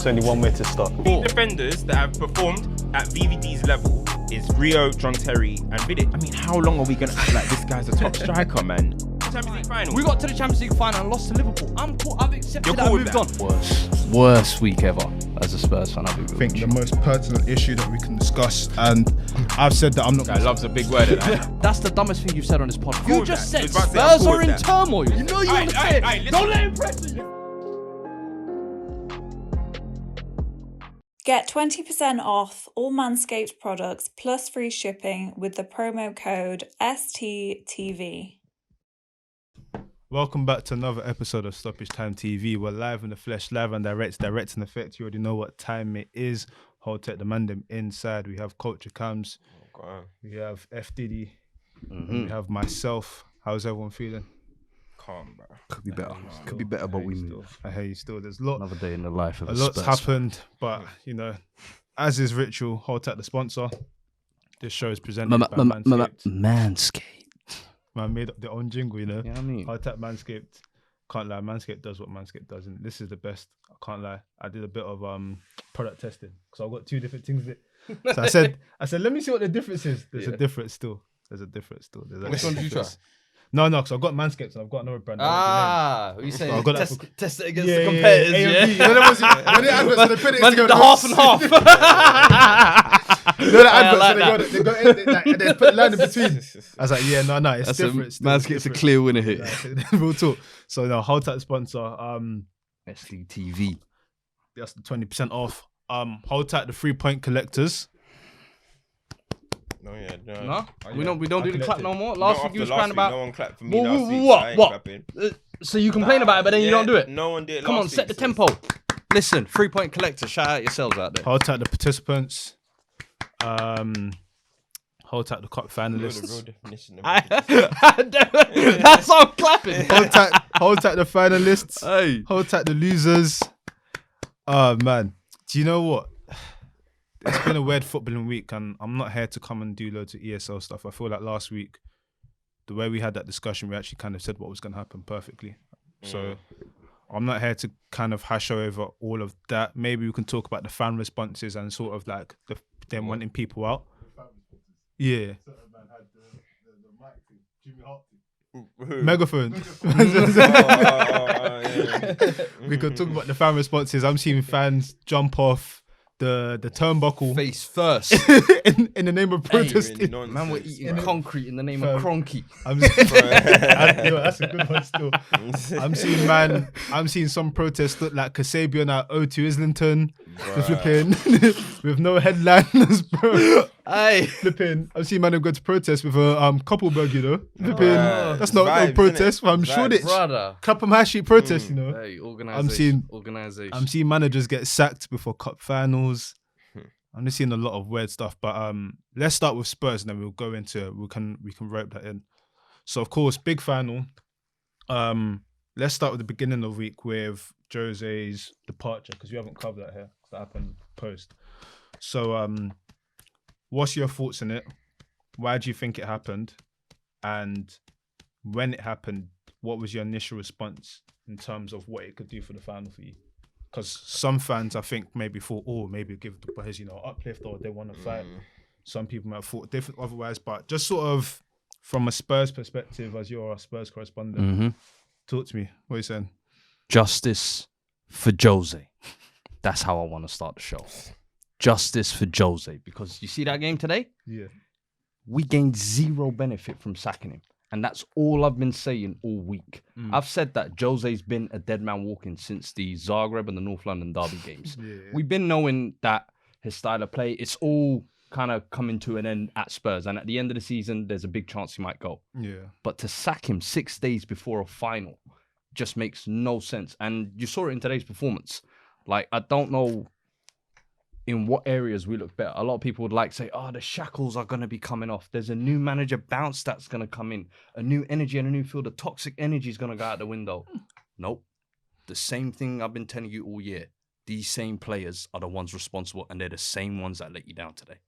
There's only one way to start. The defenders that have performed at VVD's level is Rio, John Terry, and Vidic. I mean, how long are we going to act like this guy's a top striker, man? Champions League final. We got to the Champions League final and lost to Liverpool. I'm cool. I've accepted that I moved on. Worst week ever as a Spurs fan. I think the most pertinent issue that we can discuss, and I've said that I'm not. Guy loves a big word. That's the dumbest thing you've said on this pod. You just said Spurs are in turmoil. You know you want to say it. Don't let him press you. Get 20% off all Manscaped products plus free shipping with the promo code STTV. Welcome back to another episode of Stoppage Time TV. We're live in the flesh, live and direct in effect. You already know what time it is. Hold tech the man them inside. We have Culture Cams. We have F Diddy. We have myself. How's everyone feeling? Calm, bro. Could be better. Could be better, but we move. I hear you still. There's another day in the life of a lot's happened, but you know, as is ritual, hold tech the sponsor. This show is presented by Manscaped. Man made up their own jingle, you know. Yeah, I mean, Hold tech Manscaped. Can't lie, Manscaped does what Manscaped does, and this is the best. I can't lie. I did a bit of product testing because I've got two different things. So I said, let me see what the difference is. There's a difference still. Which one did you try? No, because I've got Manscaped and I've got another brand. What are you saying? I've got test it against the competitors, yeah. When they adverts, they put it together. The half and half. You know the adverts, they put the line in between. I was like, no, it's different. Manscaped's a clear winner here. Real talk. So no, hold tight sponsor. StoppageTimeTv. That's the 20% off. Hold tight the 3-point collectors. No. We don't do the clap no more. Last week you was crying about. No one clapped for me last week. What? So you complain about it, but then you don't do it. No one did it. Come on, set the tempo. Listen, 3-point collector. Shout out yourselves out there. Hold tight the participants. Hold tight the cup finalists. That's all I'm clapping. Hold tight the finalists. Hey. Hold tight the losers. Oh man, do you know what? It's been a weird footballing week, and I'm not here to come and do loads of ESL stuff. I feel like last week, the way we had that discussion, we actually kind of said what was going to happen perfectly. So I'm not here to kind of hash over all of that. Maybe we can talk about the fan responses and sort of like them wanting people out. Yeah. Megaphone. We could talk about the fan responses. I'm seeing fans jump off the turnbuckle face first in the name of protesting. Man, we're eating concrete in the name of Cronky. That's a good one still. I'm seeing some protests look like Kasabian at O2 Islington. Flipping with no headliners, bro. Flipping. I've seen man go to protest with a Koppelberg, you know. Flipping. That's not no protest. I'm sure it's Clapham High Street protest, you know. Hey, organization. I'm seeing managers get sacked before cup finals. I'm just seeing a lot of weird stuff. But let's start with Spurs and then we'll go into we can rope that in. So of course, big final. Let's start with the beginning of the week with Jose's departure because we haven't covered that here. That happened post. So what's your thoughts on it? Why do you think it happened? And when it happened, what was your initial response in terms of what it could do for the final for you? Because some fans, I think, maybe thought, maybe give the boys, uplift or they want to fight. Some people might have thought different otherwise, but just sort of from a Spurs perspective, as you're a Spurs correspondent, talk to me. What are you saying? Justice for Jose. That's how I want to start the show. Justice for Jose. Because you see that game today? Yeah. We gained zero benefit from sacking him. And that's all I've been saying all week. I've said that Jose's been a dead man walking since the Zagreb and the North London derby games. We've been knowing that his style of play, it's all kind of coming to an end at Spurs. And at the end of the season, there's a big chance he might go. Yeah. But to sack him 6 days before a final just makes no sense. And you saw it in today's performance. Like, I don't know in what areas we look better. A lot of people would like to say, the shackles are going to be coming off. There's a new manager bounce that's going to come in. A new energy and a new feel. The toxic energy is going to go out the window. Nope. The same thing I've been telling you all year. These same players are the ones responsible and they're the same ones that let you down today.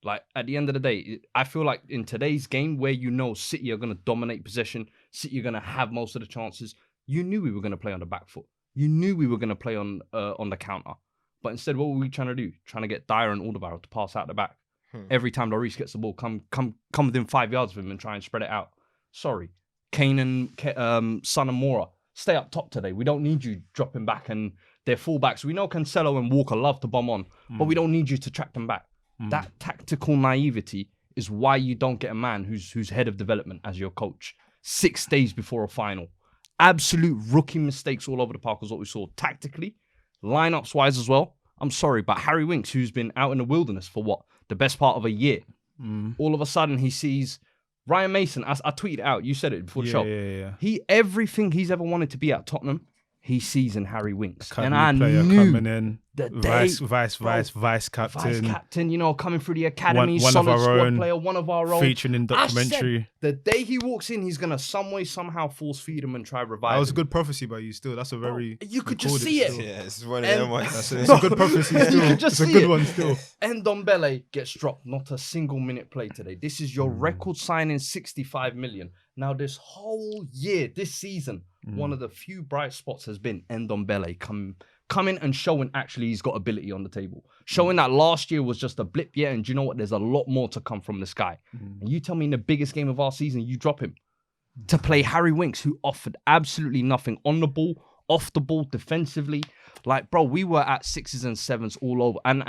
Like, at the end of the day, I feel like in today's game where City are going to dominate possession, City are going to have most of the chances, you knew we were going to play on the back foot. You knew we were going to play on the counter. But instead, what were we trying to do? Trying to get Dyer and Alderweireld to pass out the back. Every time Lloris gets the ball, come within 5 yards of him and try and spread it out. Sorry. Kane and Son and Mora, stay up top today. We don't need you dropping back and their fullbacks. We know Cancelo and Walker love to bomb on, but we don't need you to track them back. That tactical naivety is why you don't get a man who's head of development as your coach 6 days before a final. Absolute rookie mistakes all over the park was what we saw tactically, lineups wise as well. I'm sorry, but Harry Winks, who's been out in the wilderness for what? The best part of a year. All of a sudden he sees Ryan Mason. I tweeted out, you said it before the show. Yeah. Everything he's ever wanted to be at Tottenham, he sees in Harry Winks. Academy and I player knew coming in, vice captain. Vice captain, you know, coming through the academy, one solid of our squad own, player, one of our own. featuring in documentary. I said, the day he walks in, he's gonna some way, somehow force feed him and try revive That was a him. good prophecy by you still. That's a very... You could just see it. Yeah, it's one of them ones. It's a good prophecy still. You could just It's a see good it. one still. Ndombele gets dropped, not a single minute play today. This is your record signing, 65 million. Now, this whole year, this season, one of the few bright spots has been Ndombele coming and showing actually he's got ability on the table. Showing that last year was just a blip, yeah, and do you know what? There's a lot more to come from this guy. And you tell me in the biggest game of our season, you drop him to play Harry Winks, who offered absolutely nothing on the ball, off the ball, defensively. Like, bro, we were at 6s and 7s all over. And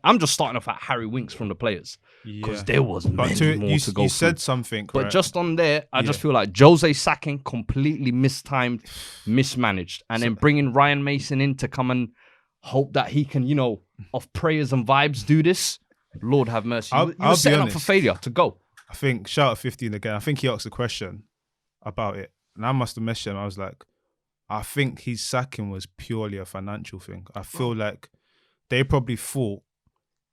I'm just starting off at Harry Winks from the players. Because there was many more to go You through. said something, But right? just on there, I just feel like Jose sacking completely mistimed, mismanaged. And then bringing Ryan Mason in to come and hope that he can, you know, off prayers and vibes do this. Lord have mercy. I'll You're setting be up for honest. failure to go. I think, shout out 15 again. I think he asked a question about it. And I must have messaged him. I was like, I think his sacking was purely a financial thing. I feel like they probably thought,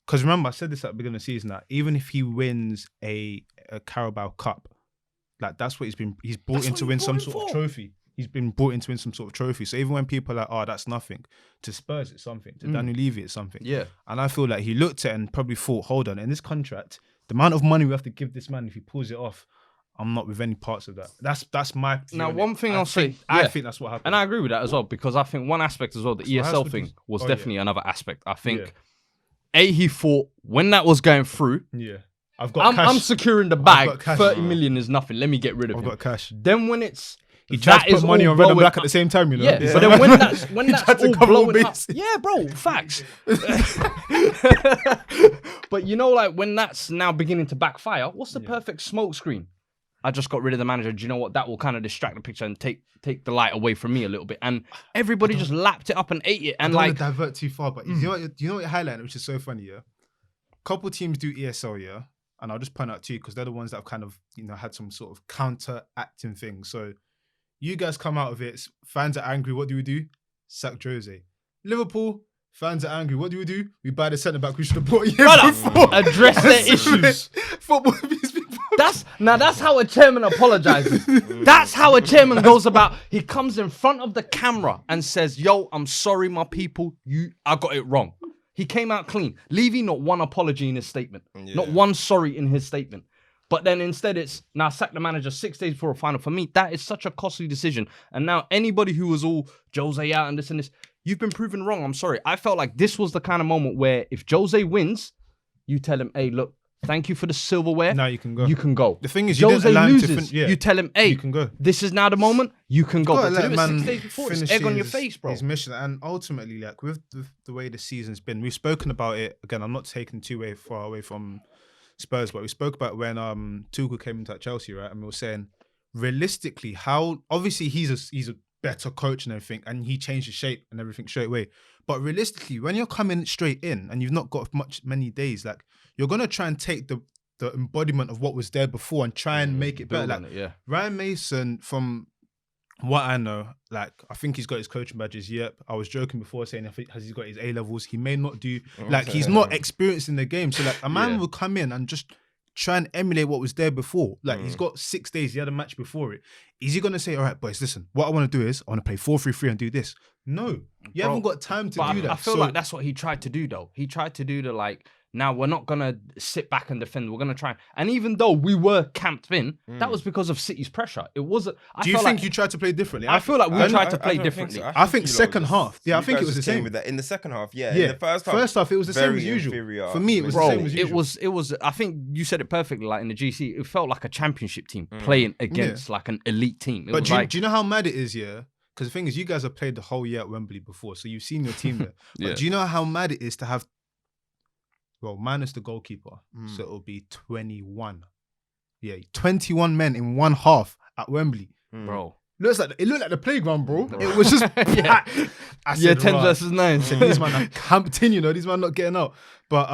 because remember, I said this at the beginning of the season, that even if he wins a Carabao Cup, like that's what he's brought in to win some sort of trophy. He's been brought in to win some sort of trophy. So even when people are like, oh, that's nothing, to Spurs it's something, to Daniel Levy it's something. Yeah. And I feel like he looked at it and probably thought, hold on, in this contract, the amount of money we have to give this man if he pulls it off, I'm not with any parts of that. That's my view Now, on one it. thing I I'll think- say, I yeah. think that's what happened. And I agree with that as well, because I think one aspect as well, the So ESL how's thing was oh, definitely another aspect. I think, Yeah. he thought when that was going through, Yeah. I've got cash. I'm securing the bag. got cash. 30 million is nothing. Let me get rid of I've him. got cash. Then when it's He tried that to is put money all on red and blowing black at up- the same time, you know? Yeah, but then when that's tried to all cover blowing up, bases. yeah, bro, facts. But you know, like when that's now beginning to backfire, what's the perfect smoke screen? I just got rid of the manager. Do you know what? That will kind of distract the picture and take the light away from me a little bit. And everybody just lapped it up and ate it. And I don't like, want to divert too far, but you know what you're highlighting, which is so funny, yeah? Couple teams do ESL, yeah? And I'll just point out to you because they're the ones that have kind of, had some sort of counter-acting thing. So you guys come out of it, fans are angry, what do? Sack Jose. Liverpool, fans are angry, what do? We buy the centre-back we should have bought a year before. address their issues. Football these people. That's how a chairman apologizes. That's how a chairman goes about. He comes in front of the camera and says, "Yo, I'm sorry, my people. I got it wrong." He came out clean. Levy, not one apology in his statement, not one sorry in his statement. But then instead, it's now sack the manager 6 days before a final. For me, that is such a costly decision. And now anybody who was all Jose out and this, you've been proven wrong. I'm sorry. I felt like this was the kind of moment where if Jose wins, you tell him, "Hey, look. Thank you for the silverware. Now you can go. You can go." The thing is, you Jose didn't allow him to loses. yeah. You tell him, "Hey, You can go. this is now the moment. You can go." Gotta But to let do it man 6 days before, it's finish egg on your his- face, bro. His mission, and ultimately, like with the way the season's been, we've spoken about it again. I'm not taking too far away from Spurs, but we spoke about when Tuchel came into Chelsea, right? And we were saying, realistically, how obviously he's a better coach and everything, and he changed his shape and everything straight away. But realistically, when you're coming straight in and you've not got many days, like you're gonna try and take the embodiment of what was there before and try and make it better. Build Like on it, yeah. Ryan Mason, from what I know, like I think he's got his coaching badges. Yep, I was joking before saying has he got his A levels? He may not do. Like he's not experienced in the game, so like a man will come in and just try and emulate what was there before. Like he's got 6 days. He had a match before it. Is he gonna say, "All right, boys, listen, what I want to do is I want to play 4-3-3 and do this"? No, you haven't got time to do that. I feel So- like that's what he tried to do, though. He tried to do the like Now we're not gonna sit back and defend. We're gonna try. And even though we were camped in, that was because of City's pressure. It wasn't. Do you think you tried to play differently? I feel like we tried to play don't think differently. so. I think you lot second just- half. Yeah, I you think it guys was the just came same. with that. In the second half, yeah. Yeah, In the first half, it was the same very as usual. inferior. For me, it was Bro, the same as usual. it was. I think you said it perfectly. Like in the GC, it felt like a championship team playing against like an elite team. It But was do you, like, do you know how mad it is, yeah? Because the thing is, you guys have played the whole year at Wembley before, so you've seen your team there. But Yeah. do you know how mad it is to have, well, minus the goalkeeper, so it'll be 21. Yeah, 21 men in one half at Wembley. bro. It looked like the playground, bro. It was just Yeah. packed. I Yeah, said, 10 "Right." versus 9. These man are camping, you know. These man not getting out. But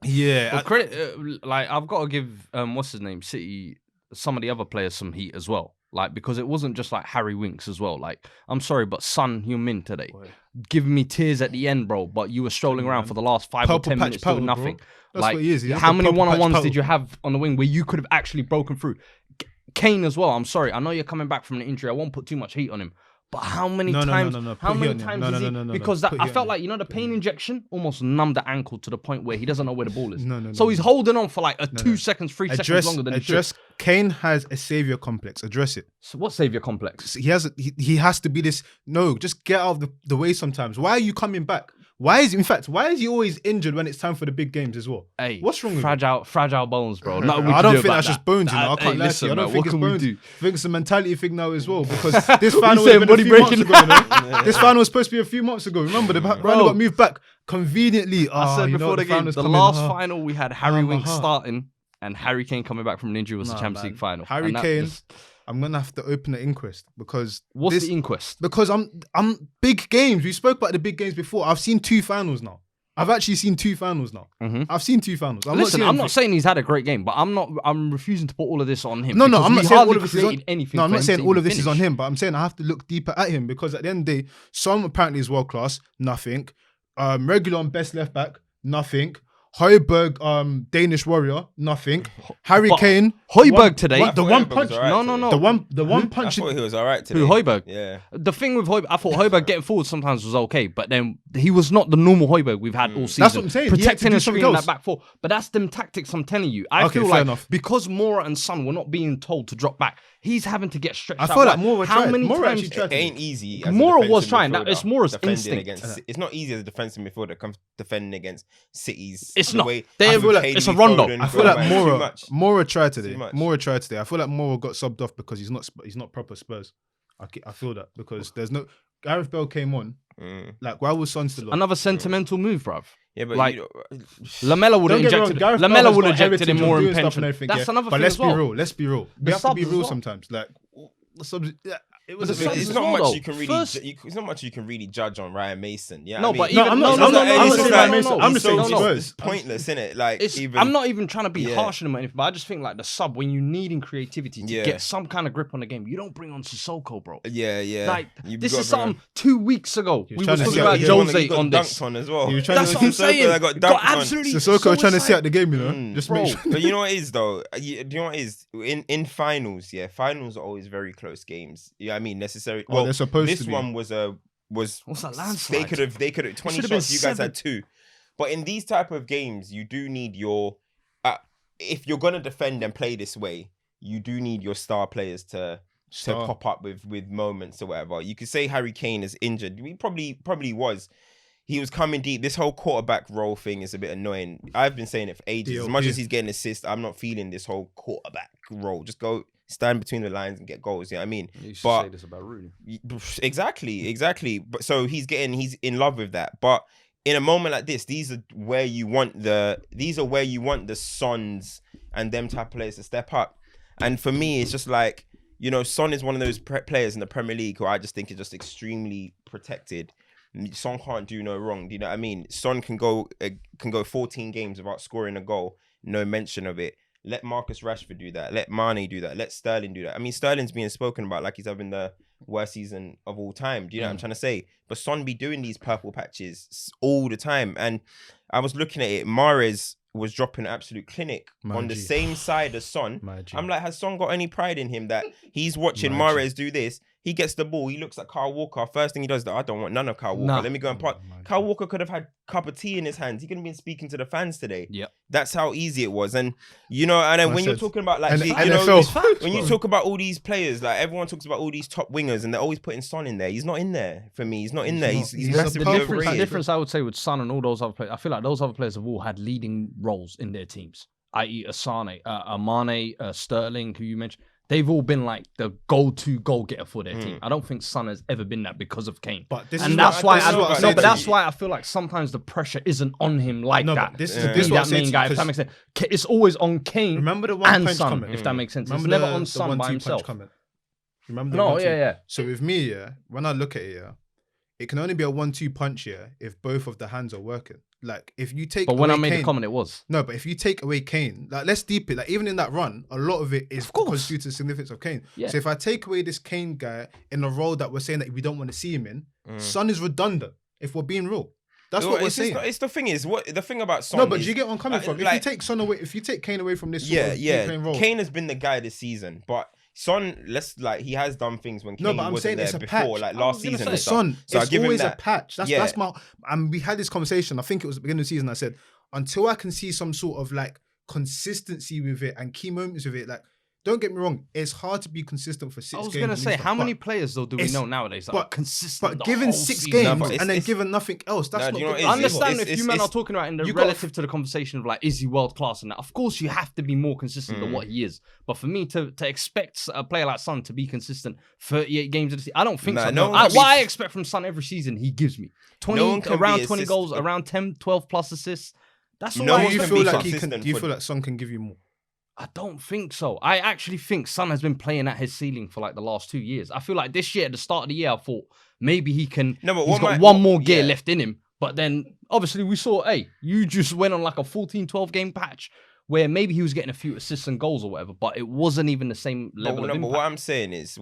yeah, Well, credit, like I've got to give what's his name, City, some of the other players some heat as well. Like because it wasn't just like Harry Winks as well. Like I'm sorry, but Son Heung-min today, giving me tears at the end, bro. But you were strolling around for the last 5 or Purple 10 patch minutes doing Powell, nothing. bro. That's like what he is. He has how the many purple patch one-on-ones Powell. did you have on the wing where you could have actually broken through? Kane as well. I'm sorry. I know you're coming back from an injury. I won't put too much heat on him. But how many No, times? no. How Put many heat on him. times No, is no, he? no, no, no. Because Put I heat felt on like the pain injection almost numbed the ankle to the point where he doesn't know where the ball is. No. So he's holding on for like 2 seconds, 3 seconds longer than he should. Kane has a savior complex. Address it. So what savior complex? He has to be this. No, just get out of the way sometimes. Why are you coming back? Why is he always injured when it's time for the big games as well? Hey, what's wrong with fragile bones, bro? Nothing we I can don't do think about that's that. just bones, you know. I can't lie to you. I don't man, think what it's can we bones. do? I think it's a mentality thing now as well because this You final saying was body a few months breaking? ago. You know? This final was supposed to be a few months ago. Remember, the final got moved back conveniently. I said you know before what, the game, final's the coming. last Ah. final we had Harry Winks my heart. starting and Harry Kane coming back from an injury was the Nah, Champions man. League final. Harry And that Kane. just- I'm gonna have to open an inquest because What's the inquest? Because I'm big games. We spoke about the big games before. I've seen 2 finals now. I've actually seen 2 finals now. I've seen 2 finals. Listen, I'm not saying he's had a great game, but I'm refusing to put all of this on him. No, because I'm not we saying all hardly of this is on. created anything No, I'm for not him saying to all of even this is on finish. him, but I'm saying I have to look deeper at him because at the end of the day, Son apparently is world class. Nothing. Regulon best left back. Nothing. Højbjerg, Danish warrior. Nothing. Harry But Kane. Højbjerg today. The one punch. alright No. The one I punch. thought he was alright today. Who, Højbjerg? Yeah. The thing with Højbjerg, I thought Højbjerg getting forward sometimes was okay, but then he was not the normal Højbjerg we've had all season. That's what I'm saying. He had to Protecting do and something screening else. that back four. But that's them tactics I'm telling you. I Okay, feel fair like enough. because Mora and Son were not being told to drop back, he's having to get stretched I out feel like wide. Mora How tried. many Mora times? actually tried. It ain't easy. as a Mora was defensive trying. That- midfielder it's Mora's defending instinct. against- It's not easy as a defensive midfielder defending against City's. It's the not. way- They- I I feel like Kane, it's a Foden, rondo. I feel like Too much. Mora tried today. Too much. Mora tried today. I feel like Mora got subbed off because he's not proper Spurs. I feel that because there's no Gareth Bale came on. Like why was Son still on? Another sentimental move, bruv. Yeah, but Like- you Lamella would have Don't get me wrong, injected. Gareth Bale Lamella has would got have injected him heritage of more in doing stuff pension. and everything, That's yeah. another But thing let's as well. be real. Let's be real. We The have to be subs as real well. sometimes. Like the subs. Yeah, it was But a the bit. subs it's as not well, much though. you can really. First- It's not much you can really judge on Ryan Mason. Yeah, No, I mean, but No, even I'm not. no, I'm no, not no, no, saying no, Ryan no, Mason. no. I'm just saying so Spurs. it's pointless, isn't it? Like It's, even I'm not even trying to be Yeah. harsh on him or anything, but I just think like the sub when you needing creativity to Yeah. get some kind of grip on the game, you don't bring on Sissoko, bro. Yeah. Like You've this got is to bring something 2 weeks ago we were trying to talking see about out the Jose got on this. dunked on as well. He was trying That's to- what I'm Sissoko saying. that got Got dunked on. absolutely Sissoko trying to see suicide. out the game, you know. Just Bro. make sure. But you know what it is though? Do you know what it is? In finals, yeah, finals are always very close games. Yeah, I mean necessary. Oh, Well, they're supposed this to be. one was What's that landslide? They could have 20 should have been shots. You guys 7. had 2. But in these type of games, you do need your. If you're gonna defend and play this way, you do need your star players to Star. pop up with moments or whatever. You could say Harry Kane is injured. He probably was. He was coming deep. This whole quarterback role thing is a bit annoying. I've been saying it for ages. As much as he's getting assists, I'm not feeling this whole quarterback role. Just go stand between the lines and get goals. You know what I mean? You should But- say this about Rooney. Exactly. But so he's in love with that. But in a moment like this, these are where you want the Sons and them type of players to step up. And for me, it's just like, you know, Son is one of those players in the Premier League who I just think is just extremely protected. Son can't do no wrong. Do you know what I mean? Son can go 14 games without scoring a goal, no mention of it. Let Marcus Rashford do that. Let Mane do that. Let Sterling do that. I mean, Sterling's being spoken about like he's having the worst season of all time. Do you know what I'm trying to say? But Son be doing these purple patches all the time. And I was looking at it. Mahrez was dropping absolute clinic on the same side as Son. I'm like, has Son got any pride in him that he's watching Mahrez do this He gets the ball. He looks at Kyle Walker. First thing he does, I don't want none of Kyle Walker. Nah. Let me go and park. Kyle Walker could have had a cup of tea in his hands. He could have been speaking to the fans today. Yep. That's how easy it was. And you know, and then when you're talking about like, you know, NFL. when you talk about all these players, like everyone talks about all these top wingers, and they're always putting Son in there. He's not in there for me. He's not in there. He's he's massively the overrated. The difference I would say with Son and all those other players, I feel like those other players have all had leading roles in their teams, i.e. Asane, Mane, Sterling, who you mentioned. They've all been like the go-to goal-getter for their team. I don't think Son has ever been that because of Kane. But this and is that's what, why this is what that's why I feel like sometimes the pressure isn't on him like No, that. but this to is be this is what I'm that saying main to guy. you, If that makes sense, it's always on Kane. Remember the one and punch Son, comment? if that makes sense. Remember It's never the on Son by 1-2 himself. punch comment? Remember the No, 1-2? yeah. So with me, when I look at it, it can only be a 1-2 punch if both of the hands are working. Like if you take But when I away made Kane, the comment, it was. No, but if you take away Kane, like let's deep it. Like even in that run, a lot of it is because due to the significance of Kane. Yeah. So if I take away this Kane guy in a role that we're saying that we don't want to see him in, Son is redundant. If we're being real, that's what we're saying. It's the thing is what the thing about Son. No, but is, do you get where I'm coming from? like- If you take Son away, if you take Kane away from this sort of playing role, Kane has been the guy this season, but Son, he has done things when Kane no, but I'm wasn't saying there it's a before, patch. like last season. and It's stuff. Son. So I It's give him always a that. patch. That's my. And we had this conversation. I think it was at the beginning of the season. I said until I can see some sort of like consistency with it and key moments with it, like. Don't get me wrong, it's hard to be consistent for 6 games. I was going to say, how many players though do we know nowadays that are consistent? But given 6 games and then given nothing else, that's not good. I understand if you men are talking about in the relative to the conversation of like, is he world class and that? Of course, you have to be more consistent than what he is. But for me to expect a player like Son to be consistent 38 games of the season, I don't think so. What I expect from Son every season, he gives me 20 around 20 goals, around 10, 12 plus assists. That's all. Do you feel like do you feel like Son can give you more? I don't think so. I actually think Son has been playing at his ceiling for like the last 2 years. I feel like this year, at the start of the year, I thought maybe he can. No, but he's got one more gear left in him. But then obviously we saw, you just went on like a 14, 12 game patch where maybe he was getting a few assists and goals or whatever, but it wasn't even the same level of impact. But what I'm saying is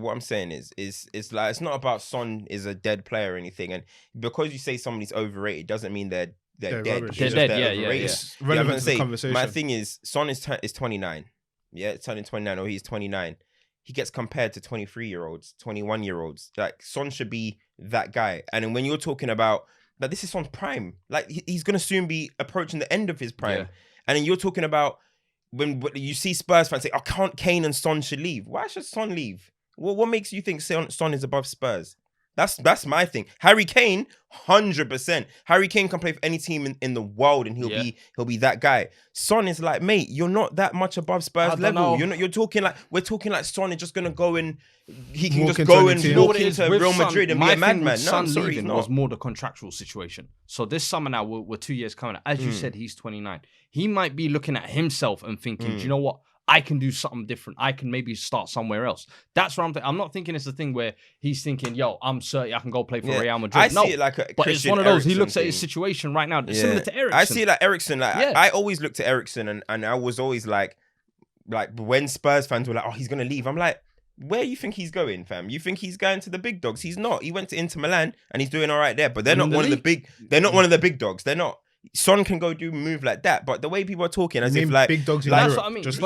like it's not about Son is a dead player or anything. And because you say somebody's overrated doesn't mean they're dead. They're dead, yeah. It's relevant to the conversation. My thing is, Son is 29. Yeah, turning 29, or he's 29. He gets compared to 23-year-olds, 21-year-olds. Like, Son should be that guy. And then when you're talking about, like, this is Son's prime. Like, he's going to soon be approaching the end of his prime. Yeah. And then you're talking about when you see Spurs fans say, oh, can't Kane and Son should leave. Why should Son leave? What makes you think Son is above Spurs? That's my thing. Harry Kane, 100%. Harry Kane can play for any team in the world, and he'll be that guy. Son is like, mate, you're not that much above Spurs level. You're talking like we're talking like Son is just gonna go and he can just go and walk into Real Madrid and be a madman. No, I'm sorry, leaving was more the contractual situation. So this summer now we're 2 years coming out. As you said, he's 29. He might be looking at himself and thinking, do you know what? I can do something different. I can maybe start somewhere else. That's what I'm thinking. I'm not thinking it's the thing where he's thinking, yo, I'm certain I can go play for Real Madrid. I see it like a but it's one of those, he looks at his situation right now, similar to Eriksen. I see it like Eriksen. Like, I always looked at Eriksen and I was always like when Spurs fans were like, oh, he's going to leave. I'm like, where you think he's going, fam? You think he's going to the big dogs? He's not. He went to Inter Milan and he's doing all right there, but they're not one of the big, they're not one of the big dogs. They're not. Son can go do a move like that, but the way people are talking as if like big dogs in like, Europe. That's what I mean. Just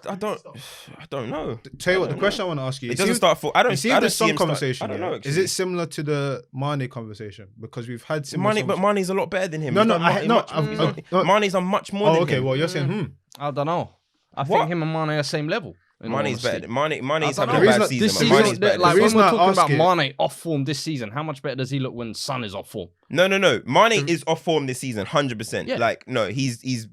I don't know. Tell you what, the question I want to ask you. It doesn't start for. I don't see the Son conversation. I don't know. Is it similar to the Mane conversation? Because we've had similar. But Mane's a lot better than him. Mane's on much more. Oh, than okay. him. Well, you're saying, I don't know. I think him and Mane are the same level. Mane's better. Mane's having know. a bad season. This But season, Mane's better. like The when reason we're I talking ask about Mane off form this season, how much better does he look when Son is off form? No. Mane is off form this season, 100%. Yeah. Like, no, he's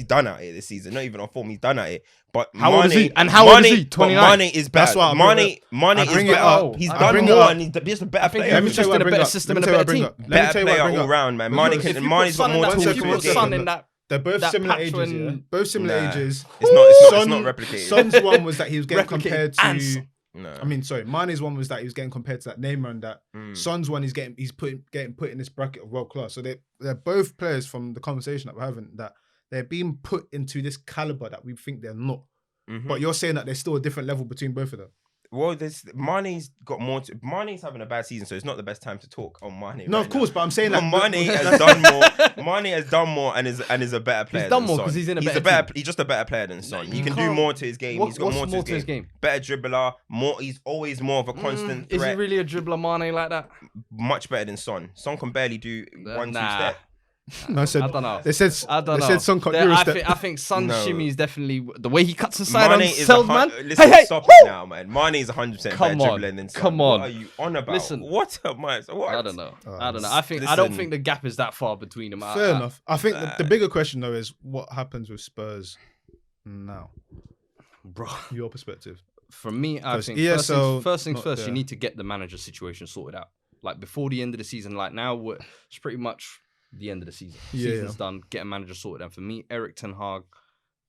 done at it this season. Not even off form, he's done at it. But how old is he? And how old is he? 29. Mane is bad. That's why Mane is better. He's done more and he's just a better player. Let me tell you what I bring up. Let me tell you what I bring up. Better player all round, man. Mane's got more tools. If you put Son in that, they're both similar ages. Yeah? Both similar ages. It's not replicated. Son's one was that he was getting compared to. No. I mean, sorry. Mane's one was that he was getting compared to that Neymar, and that Son's one he's getting put in this bracket of world class. So they're both players from the conversation that we're having that they're being put into this caliber that we think they're not. But you're saying that there's still a different level between both of them. Well, Mane's got more. Mane's having a bad season, so it's not the best time to talk on Mane. No, right of course, now. but I'm saying But that Mane has done more. Mane has done more and is a better player. He's done than more Son. 'cause he's in a better team. He's just a better player than Son. He you can do can't- more to his game. He's got what's more to his game. Better dribbler. More. He's always more of a constant Is he threat. really a dribbler, Mane, like that? Much better than Son. Son can barely do 1-2 Nah. step. No, I said, I don't know. They said I don't they know. said Son can't Euro step. I think Son's No. shimmy is definitely the way he cuts inside on Mane is cells, man. Listen, Hey, stop woo! it now, man. Mane is 100% better Come on. dribbling than Son. Come on. What are you on about? Listen. What am I? What? I don't know. Oh, I don't know. I don't listen. think the gap is that far between them. Fair enough. I think the bigger question though is what happens with Spurs now. bro. Your perspective. For me, I 'Cause think ESL first things not first, there. you need to get the manager situation sorted out. Like before the end of the season, like now, it's pretty much the end of the season. Yeah, Season's done. Get a manager sorted. And for me, Erik ten Hag,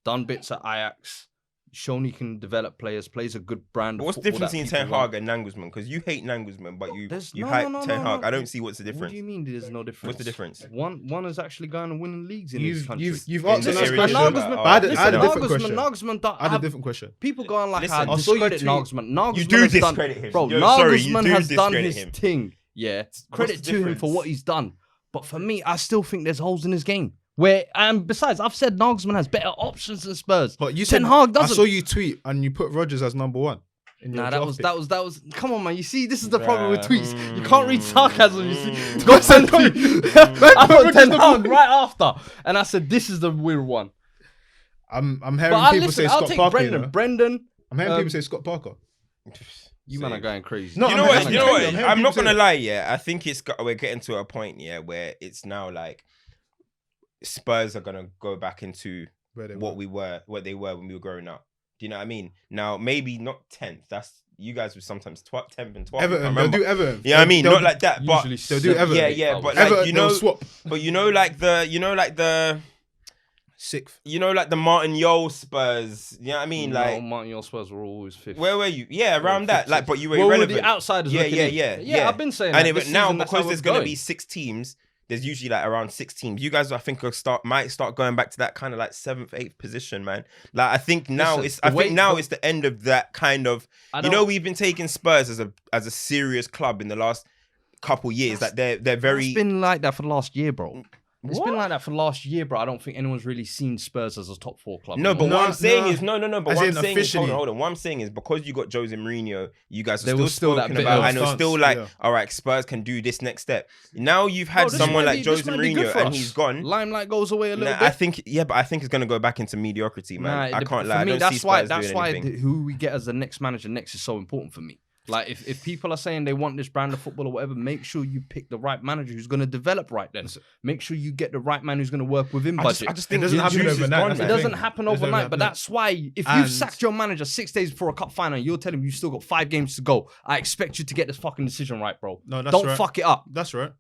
done bits at Ajax, shown he can develop players, plays a good brand of What's the football difference that between Ten people want. Hag and Nagelsmann? Because you hate Nagelsmann, but you There's- you no, hype no, no, Ten no, Hag. no. I don't see what's the What difference. do you mean there's no difference? What's the difference? One is actually going and winning leagues in this country. You've In answered the this area question. of- Nagelsmann, Oh, I had a listen, different question. Nagelsmann, I had a different question. people going like, Listen, I I saw you discredit tweet- Nagelsmann. You Nagelsmann do has discredit done, him. bro. Yo, sorry, you Nagelsmann do has done discredit his him. thing. Yeah, credit the to him for difference? what he's done. But for me, I still think there's holes in his game. Where and besides, I've said Nagelsmann has better options than Spurs. But you Ten said Hag I doesn't. saw you tweet and you put Rodgers as number one. In your Nah, draft pick. that was. Come on, man. You see, this is the problem with Bruh. tweets. You can't read sarcasm. You see, God said no. I put Ten Hag right after, and I said this is the weird one. I'm But hearing people say I'll Scott take Parker. Brendan. You know? Brendan, I'm hearing um, people say Scott Parker. you man are going crazy. No, You I'm know hearing- what? You know I'm what? hearing I'm people not say gonna it. lie. Yeah, I think we're getting to a point. Yeah, where it's now like Spurs are gonna go back into Where they what were. they were when we were growing up. Do you know what I mean? Now maybe not 10th. That's you guys were sometimes 10th and 12th. Everton, they'll do Everton. Yeah, I mean They'll not do- like that, but Usually they'll do Everton. yeah, but like Everton, you know, they'll swap. but you know, like the Sixth. Martin Yole Spurs. You know what I mean? Like Martin, your Spurs were always fifth. where were you? Yeah, around that. Like, but you were Well, we're irrelevant. the outsiders. Yeah, looking yeah, in. yeah. I've been saying And that. it, This but now season, that's because how there's it's gonna going. be 6 teams, there's usually like around 6 teams. You guys, I think, might start going back to that kind of like 7th, 8th position, man. Like I think now Listen, it's the way- it's the end of that kind of. You know, we've been taking Spurs as a serious club in the last couple years. Like they're very. It's been like that for the last year, bro. It's What? been like that for the last year, bro. I don't think anyone's really seen Spurs as a top 4 club. No, but anymore. what I'm saying no. is no. But As what in I'm saying is officially. hold on. What I'm saying is because you got Jose Mourinho, you guys are There still was still that spoken bit about, of and it was stance, still like, yeah. all right, Spurs can do this next step. Now you've had Bro, this someone might like be- Jose this might be good Mourinho, for and us. he's gone. Limelight goes away a little Nah, bit. I think it's gonna go back into mediocrity, man. I can't lie. I don't see Spurs doing anything. Who we get as the next manager next is so important for me. Like if people are saying they want this brand of football or whatever, make sure you pick the right manager who's going to develop right then. Make sure you get the right man who's going to work within budget. I just think It doesn't happen Juice is overnight, gone, that's It the man. doesn't thing. happen It doesn't overnight, happen. but that's why if And- you've sacked your manager 6 days before a cup final, you're telling him you've still got 5 games to go. I expect you to get this fucking decision right, bro. No, that's Don't right. fuck it up. That's right.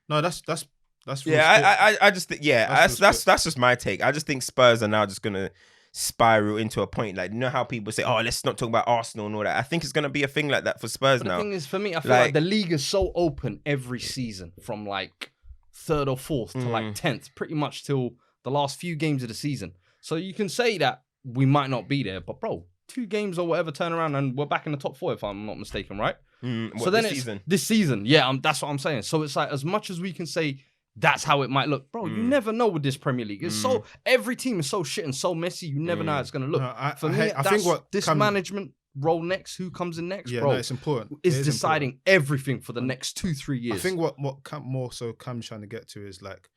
No, that's real sport. Yeah, I just think That's that's just my take. I just think Spurs are now just gonna spiral into a point like, you know how people say, oh, let's not talk about Arsenal and all that. I think it's gonna be a thing like that for Spurs But the now. thing is, for me, I feel Like- like the league is so open every season from like 3rd or 4th to like 10th, pretty much till the last few games of the season. So you can say that we might not be there, but bro, 2 games or whatever turn around and we're back in the top 4 if I'm not mistaken, right? So then This season, yeah, that's what I'm saying. So it's like as much as we can say that's how it might look, bro. You never know with this Premier League. It's so every team is so shit and so messy. You never know how it's gonna look. No, For me, I think what this management role next, who comes in next, Yeah, bro, no, it's important. is It deciding important. everything for the next 2-3 years. I think what Cam's trying to get to is like,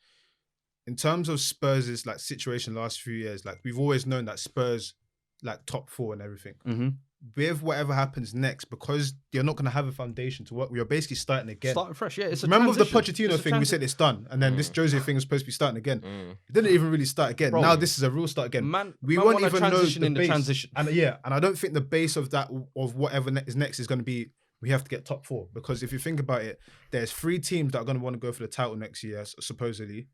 in terms of Spurs' like situation last few years, like we've always known that Spurs like top 4 and everything. Mm-hmm. With whatever happens next, because you're not going to have a foundation to work, you're basically starting again. Starting fresh, yeah. It's a Remember with the transition. Pochettino It's a thing, we said it's done, and then this Jose thing was supposed to be starting again. It didn't even really start again. Bro, now this is a real start again. We man won't wanna even know transition the in the base. transition. And and I don't think the base of that of whatever is next is going to be. We have to get top 4, because if you think about it, there's 3 teams that are going to want to go for the title next year, supposedly.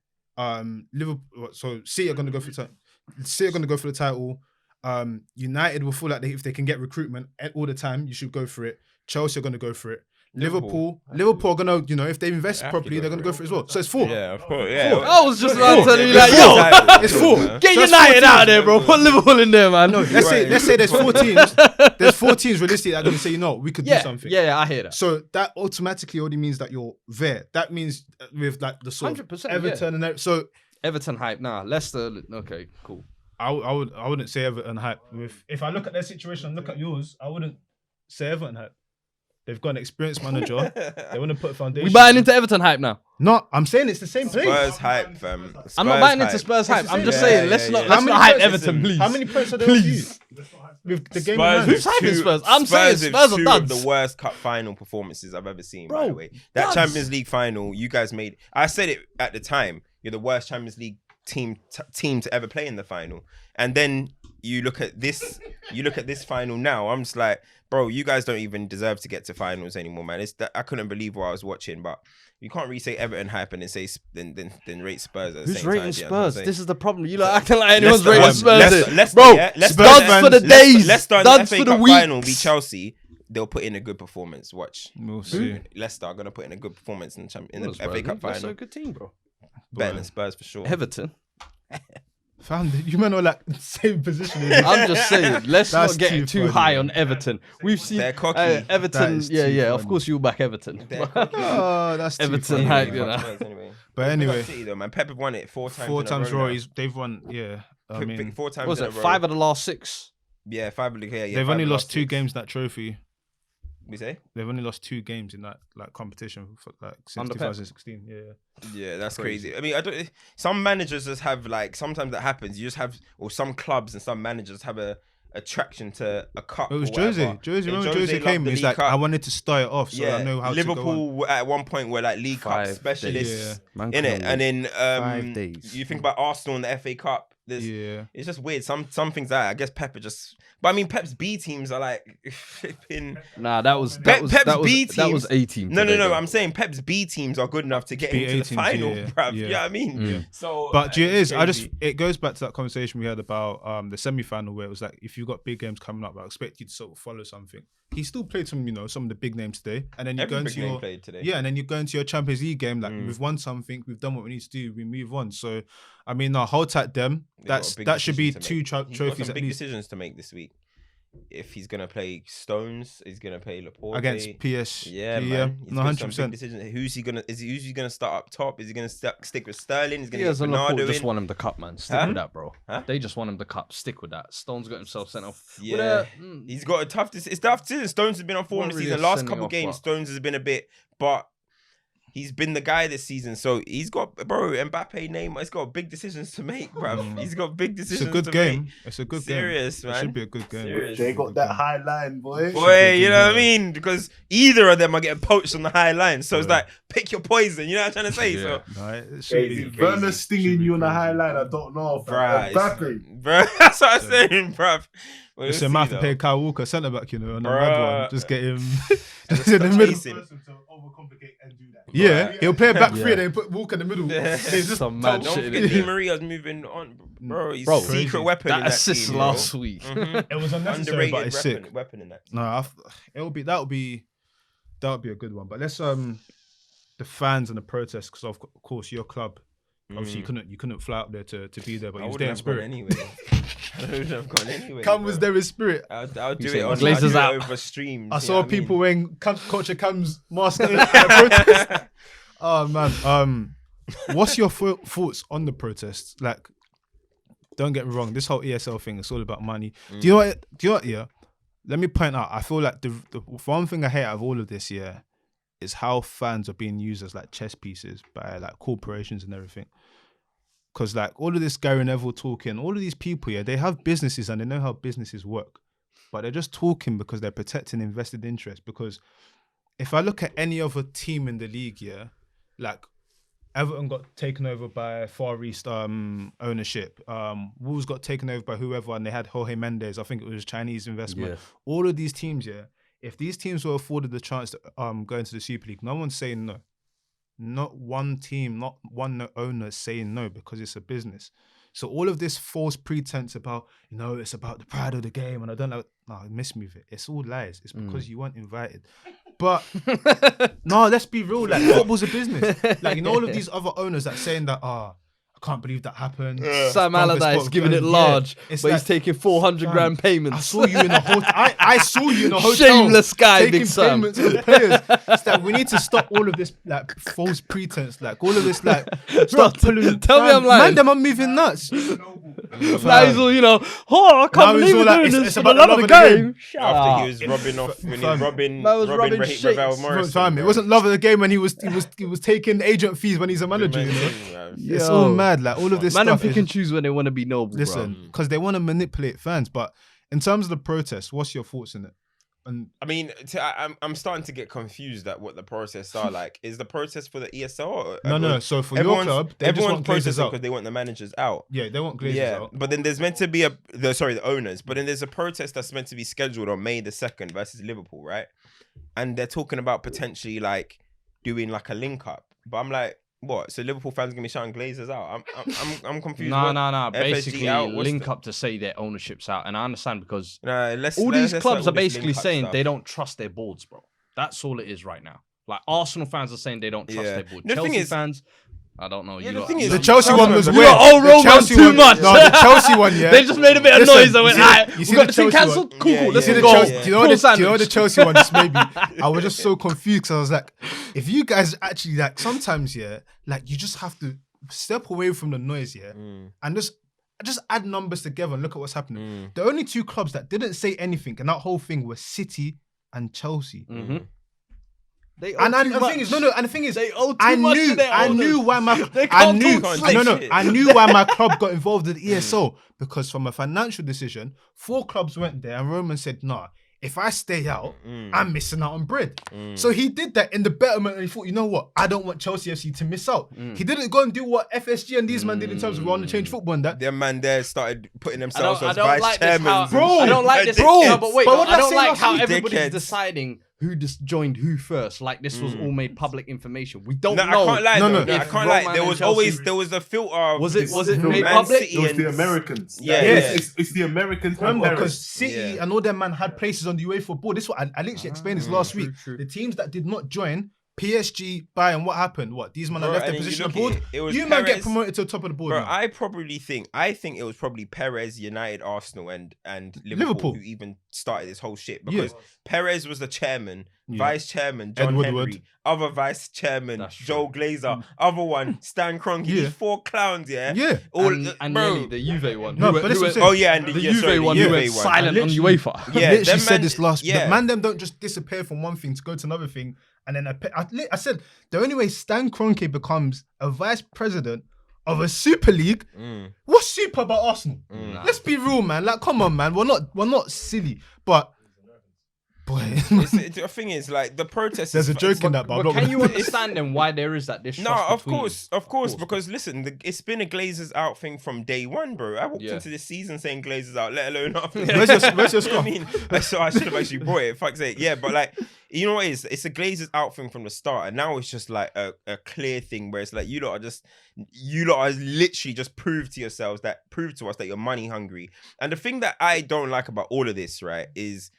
Liverpool, so City are going to go for the title. City are going to go for the title. United will feel like if they can get recruitment all the time, you should go for it. Chelsea are going to go for it. Liverpool are gonna, if they invest properly, they're gonna go for it as well. So it's 4. Yeah, of course. Yeah. I was just about to tell you, like, Yo, It's 4. get So that's United 14. out of there, bro. Put Liverpool in there, man. No, let's say there's 4 teams. There's 4 teams realistically that are gonna say, we could do something. Yeah, I hear that. So that automatically already means that you're there. That means with like the sort of 100%, Everton and that. So Everton hype. Nah, Leicester. Okay, cool. I wouldn't say Everton hype. If I look at their situation and look at yours, I wouldn't say Everton hype. They've got an experienced manager. They want to put a foundation. We buying into Everton hype now. No, I'm saying it's the same place. Spurs hype, fam. I'm not buying into Spurs hype. I'm just saying, let's not hype Everton, please. How many points are there on you? With the game in hand? Who's hyping Spurs? I'm saying Spurs are two duds. of the worst cup final performances I've ever seen, by Bro, the way. That duds. Champions League final, you guys made. I said it at the time. You're the worst Champions League team to ever play in the final. And then you look at this final now. I'm just like, bro, you guys don't even deserve to get to finals anymore, man. I couldn't believe what I was watching, but you can't really say Everton hype and then say then rate Spurs at the Who's same rating time. You know what I'm Spurs? saying? This is the problem. You like acting like anyone's Leicester- rating Spurs. Leicester- Bro, Leicester- studs for the days. Leicester in the Studs FA for the Cup weeks. final beat Chelsea. They'll put in a good performance. Watch. We'll see. Leicester are gonna put in a good performance in the Spurs, FA Cup Leicester final. a good team, bro. Better than Spurs for sure. Everton. Fam, you men are like the same position. as I'm just saying, let's That's not get too too funny, high man. on Everton. We've seen They're cocky. Everton. That is Yeah, too yeah. Of funny. course, you'll back Everton. Oh, that's too Everton funny. hype, Anyway, you know. Spurs anyway. But anyway, Big up City though, man. Pep have won it 4 times. 4 in a times row raw. now. They've won. Yeah, I mean, 4 times. What was in it? a row. 5 of the last 6. Yeah, 5 of the yeah. they've 5 only of the lost last 2 6. games in that trophy. We say. They've only lost 2 games in that like competition for like since Under Pep? 2016. Yeah. Yeah, that's crazy. I mean, I don't. Some managers just have like sometimes that happens. You just have, or some clubs and some managers have a attraction to a cup. It was or whatever. Jose. And Remember Jose loved came. the He's League like, Cup. I wanted to start it off, so I know how to go on. Liverpool at one point were like League Cup 5 specialists Man in it, couldn't and then 5 days. you think about Arsenal and the FA Cup. Yeah. It's just weird. Some things that I guess Pep are just. But I mean, Pep's B teams are like flipping. Nah, that was Pep's B that teams- was 18. No. today, though. I'm saying Pep's B teams are good enough to get B into the 18s, final, yeah, bruv. yeah. You know what I mean? Mm. So, But do you know what it is? crazy. It goes back to that conversation we had about the semi-final where it was like, if you've got big games coming up, I expect you to sort of follow something. He still played some of the big names today, and then you go Every into big name your played today. and then you go into your Champions League game. Like we've won something, we've done what we need to do, we move on. So I mean, hold tight them. They've got a big That should be decision to 2 make. He's got trophies some at big least decisions to make this week. If he's gonna play Stones, he's gonna play Laporte against PS. Yeah, man. He's No, got 100%. some big decisions. Who's he gonna start up top? Is he gonna stick with Sterling? He's gonna Diaz get and Laporte Bernardo just in. want him the cup, man. Stick Huh? with that, bro. Huh? They just want him the cup. Stick with that. Stone's got himself sent off. Yeah, he's got a tough. It's tough too. Stones has been on form Not this really season. a Last sending couple off, games, but- Stones has been a bit, but he's been the guy this season. So he's got, bro, Mbappe, Neymar. He's got big decisions to make, bro. He's got big It's decisions. a good to game. Make. It's a good Serious, game. man. It should be a good game. Serious. Jay got that high line, boy. Boy, you know what I mean? Because either of them are getting poached on the high line. So it's like, pick your poison. You know what I'm trying to say? So, No, it should be. Crazy. Werner stinging you on the high line. I don't know. bruh, Mbappe. bro, that's what I'm saying, bro. Well, It's a man to play Kyle Walker centre back, on the Bruh. mad one. Just get him just Just in the middle. chasing. Yeah, he'll play a back Yeah. three and then put Walker in the middle. Yeah. It's just Some mad Don't shit. forget innit? Di Maria's moving on, bro. He's Bro, a secret crazy. weapon in That that assist team, last bro. week. Mhm. It was unnecessary, Underrated but it's sick. weapon in that. No, that would be a good one. But let's the fans and the protests, because of course your club. Obviously, you couldn't fly up there to be there, but I you was there wouldn't in have gone spirit. anyway. I wouldn't have gone anyway. Cam bro. was there in spirit. I'll do You it said on Glazers I'll do out. it over streams. I you saw know what people mean? wearing Culture Cam's mask at the protest. Oh man, what's your thoughts on the protests? Like, don't get me wrong, this whole ESL thing is all about money. Do you know what? Yeah, let me point out. I feel like the one thing I hate out of all of this, yeah, is how fans are being used as like chess pieces by like corporations and everything. Because like all of this Gary Neville talking, all of these people, yeah, they have businesses and they know how businesses work, but they're just talking because they're protecting invested interest. Because if I look at any other team in the league, yeah, like Everton got taken over by Far East ownership. Wolves got taken over by whoever, and they had Jorge Mendes. I think it was Chinese investment. Yeah. All of these teams, yeah, if these teams were afforded the chance to go into the Super League, no one's saying no. Not one team, not one owner is saying no, because it's a business. So all of this false pretense about, it's about the pride of the game, and I don't know. No, miss me with it. It's all lies. It's because you weren't invited. But no, let's be real. Like football's a business. Like all of these other owners that saying that, I can't believe that happened. Sam Allardyce giving it large, but he's taking 400 grand payments. I saw you in a hotel. I saw you in a hotel. Shameless guy, taking Big Sam. payments from players. It's like we need to stop all of this like false pretense. Like all of this like stop pulling. Tell me I'm lying. Man, them are moving nuts. Now he's all, I can't believe we're doing this. It's It's about about the love of the game. Shut After up. he was rubbing off when he was rubbing Man was rubbing shit. Ravel Morrison. It wasn't love of the game when he was taking agent fees when he's a manager. You know? It's all mad. Like all of this Man, stuff. pick and choose when they want to be noble. Listen, because they want to manipulate fans. But in terms of the protest, what's your thoughts in it? And I mean, I'm starting to get confused at what the protests are like. Is the protest for the ESL? Or no. So for your club, they just want Glazers protesting out because they want the managers out. Yeah, they want Glazers out. But then there's meant to be the owners. But then there's a protest that's meant to be scheduled on May the 2nd versus Liverpool, right? And they're talking about potentially like doing like a link up. But I'm like, what? So Liverpool fans gonna be shouting Glazers out? I'm confused. No. FSG Basically, out? What's link up to say their ownership's out, and I understand because let's all these start clubs all are this basically link up saying stuff. they don't trust their boards, bro. That's all it is right now. Like Arsenal fans are saying they don't trust Yeah. their board. The thing Chelsea is- fans, I don't know. Yeah, you the lot- thing you is- The lot- Chelsea one was You weird. lot all The romance Chelsea too one- much. No, the Chelsea one, yeah. They just made a bit of Listen, noise. I you went, see alright, you see we got the the thing Chelsea one? cancelled. Cool, Yeah, cool. yeah. Let's You see go. the Chelsea, you know Full the sandwich. Chelsea one just made me. I was just so confused because I was like, if you guys actually like sometimes, yeah, like you just have to step away from the noise, yeah, and just add numbers together and look at what's happening. The only two clubs that didn't say anything in that whole thing were City and Chelsea. They owe And too the much. thing is, and the thing is, They owe too I much knew, to their I knew owners. why my, They I can't knew, talk slick no, shit. I knew why my club got involved with the ESO because from a financial decision, 4 clubs went there and Roman said, nah, if I stay out, I'm missing out on bread. So he did that in the betterment and he thought, you know what? I don't want Chelsea FC to miss out. He didn't go and do what FSG and these men did in terms of we want to change football and that. Their man there started putting themselves I as don't vice like this chairman. how, Bro, I don't like this. bro. No, but wait, But what I did I don't say like last how week? everybody's Dickheads. deciding who just joined who first. Like this was all made public information. We don't No, know. I can't lie. No, though. no. I If can't lie. Roman There and was Chelsea- always a filter. Of Was it Man made Man public? City It was and- the Americans. Yeah, It's the Americans. and Remember, because Paris. City and all them man had places on the UEFA board. This is what I literally explained this last week. The teams that did not join, PSG, Bayern, what happened? What? These men Bro, left and their you position on look the at board. it, it was You man get Perez- promoted to the top of the board. Bro, now. I think it was probably Perez, United, Arsenal, and Liverpool who even started this whole shit because Perez was the chairman, vice chairman, John Woodward. Henry, other vice chairman, That's Joel Glazer, other one, Stan Kroenke. Yeah. These 4 clowns, yeah. Yeah. All and bro. nearly the Juve one. No, Who- but this who is went- what I'm Oh yeah, and the the Juve sorry, one the who Juve went one. silent on Literally- UEFA. Yeah, literally them said man- this last. yeah. The man them don't just disappear from one thing to go to another thing. And then I said the only way Stan Kroenke becomes a vice president of a Super League, what's super about Arsenal? Let's be real, man. Like, come on, man. We're not silly, but boy, The thing is, like the protest. there's is a joke in that. But I'm But not can gonna- you understand then why there is that distrust? No, of between course, them? of course, because listen, it's been a Glazers out thing from day one, bro. I walked Yeah. into this season saying Glazers out, let alone after. Where's your You know what I scarf? mean? So I should have actually brought it. Fuck's sake, yeah. But like, you know what it is? It's a Glazers out thing from the start, and now it's just like a clear thing where it's like you lot are literally just prove to us that you're money hungry. And the thing that I don't like about all of this, right, is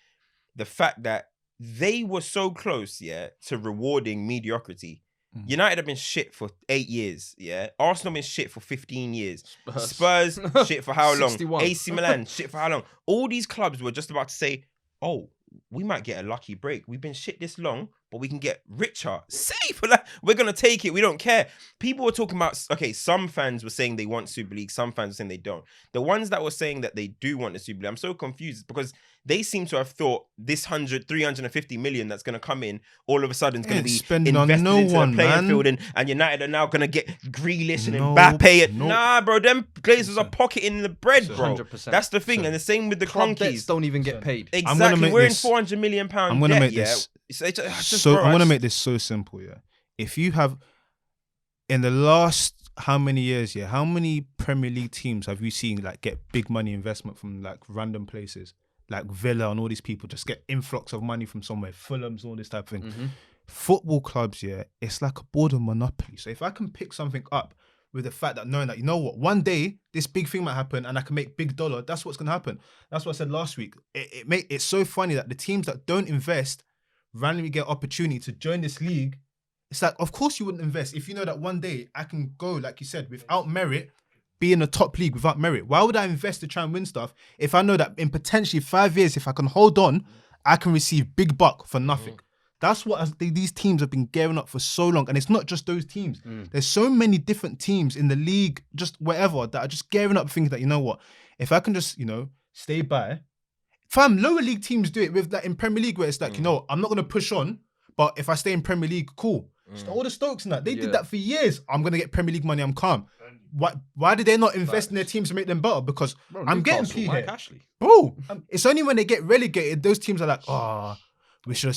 the fact that they were so close, yeah, to rewarding mediocrity. United have been shit for 8 years, yeah. Arsenal been shit for 15 years. Spurs shit for how long? 61. AC Milan shit for how long? All these clubs were just about to say, oh, we might get a lucky break. We've been shit this long, but we can get richer. Safe. Like, we're going to take it. We don't care. People were talking about, okay, some fans were saying they want Super League. Some fans were saying they don't. The ones that were saying that they do want the Super League, I'm so confused because they seem to have thought this 350 million that's going to come in all of a sudden is going to be spending on invested no into one, the playing man. field and United are now going to get Grealish and No, Mbappe. And, nope. Nah, bro, them Glazers are pocketing the bread, bro. 100%. That's the thing. And the same with the Club debts Cronkies. don't even get paid. gonna Exactly. make We're this- in 400 million pound I'm gonna debt, make yeah? this It's just, so bro, I want to just- make this so simple, yeah. If you have in the last how many years, yeah, how many Premier League teams have you seen like get big money investment from like random places, like Villa and all these people just get influx of money from somewhere, Fulham's, all this type of thing. Football clubs, yeah, it's like a border monopoly. So if I can pick something up with the fact that knowing that, you know what, one day this big thing might happen and I can make big dollar, that's what's gonna happen. That's what I said last week. It's so funny that the teams that don't invest randomly get opportunity to join this league, it's like, of course you wouldn't invest if you know that one day I can go, like you said, without merit, be in a top league without merit. Why would I invest to try and win stuff if I know that in potentially 5 years, if I can hold on, I can receive big buck for nothing? That's what these teams have been gearing up for so long. And it's not just those teams. There's so many different teams in the league, just whatever, that are just gearing up thinking that, you know what, if I can just, stay by. Fam, lower league teams do it with that in Premier League where it's like, I'm not going to push on, but if I stay in Premier League, cool. All the Stokes and that, they did that for years. I'm going to get Premier League money, I'm calm. Why did they not invest in their teams to make them better? Because I'm getting P here. Bro, it's only when they get relegated, those teams are like, we should have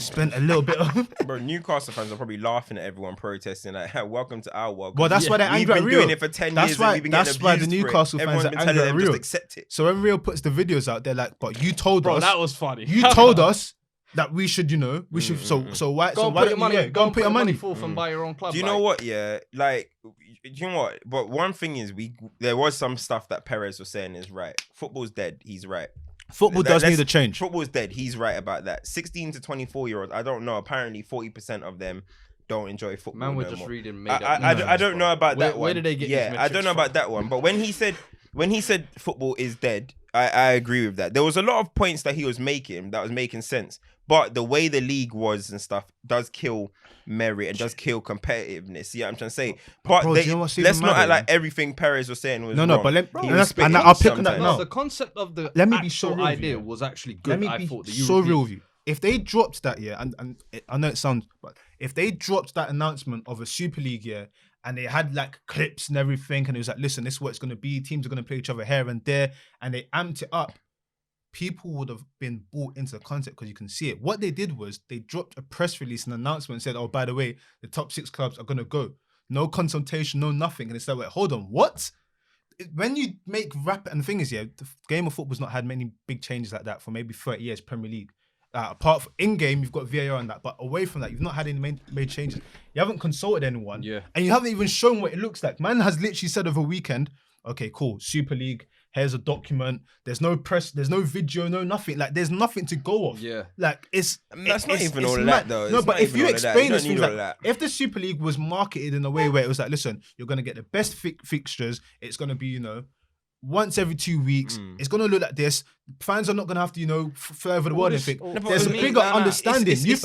spent a little bit of... Bro, Newcastle fans are probably laughing at everyone protesting like, welcome to our world. Well, that's why they're angry at Rio. We've been doing it for 10 years and we've been getting abused why the Newcastle for it. fans Everyone's are been angry telling at them Rio. just accept it. So when Rio puts the videos out, they're like, but you told us... that was funny. You told us that we should, we should... So why... Go so and why put don't your money. you, go and put your money forth and buy your own club. Do you know what? Yeah, like, do you know what? But one thing is, there was some stuff that Perez was saying is right. Football's dead. He's right. Football does need a change. Football's dead. He's right about that. 16 to 24-year-olds, I don't know. Apparently, 40% of them don't enjoy football. Man, we're no just more. reading. I don't know about that one. Where did they get? Yeah, I don't know about that one. But when he said football is dead, I agree with that. There was a lot of points that he was making that was making sense. But the way the league was and stuff does kill merit and does kill competitiveness. See what I'm trying to say? But bro, let's not act like everything Perez was saying was no, wrong. but I'll pick on that now. The concept of the Let me be so actual real with idea you. was actually good. Let me be so real with you. If they dropped that, and I know it sounds, but if they dropped that announcement of a Super League, and they had like clips and everything, and it was like, listen, this is what it's going to be. Teams are going to play each other here and there, and they amped it up. People would have been bought into the concept because you can see it. What they did was they dropped a press release, an announcement, and said, oh, by the way, the top 6 clubs are going to go. No consultation, no nothing. And it's like, wait, hold on, what? When you make rap, and the thing is, the game of football's not had many big changes like that for maybe 30 years, Premier League. Apart from in-game, you've got VAR and that, but away from that, you've not had any major changes. You haven't consulted anyone, and you haven't even shown what it looks like. Man has literally said over a weekend, okay, cool, Super League, here's a document. There's no press, there's no video, no nothing. Like, there's nothing to go off. Yeah. Like, that's not even all of that, though. No, but if you explain this thing, like, if the Super League was marketed in a way where it was like, listen, you're going to get the best fixtures, it's going to be, once every 2 weeks, it's going to look like this. Fans are not going to have to, further the word and think. There's a bigger understanding. You've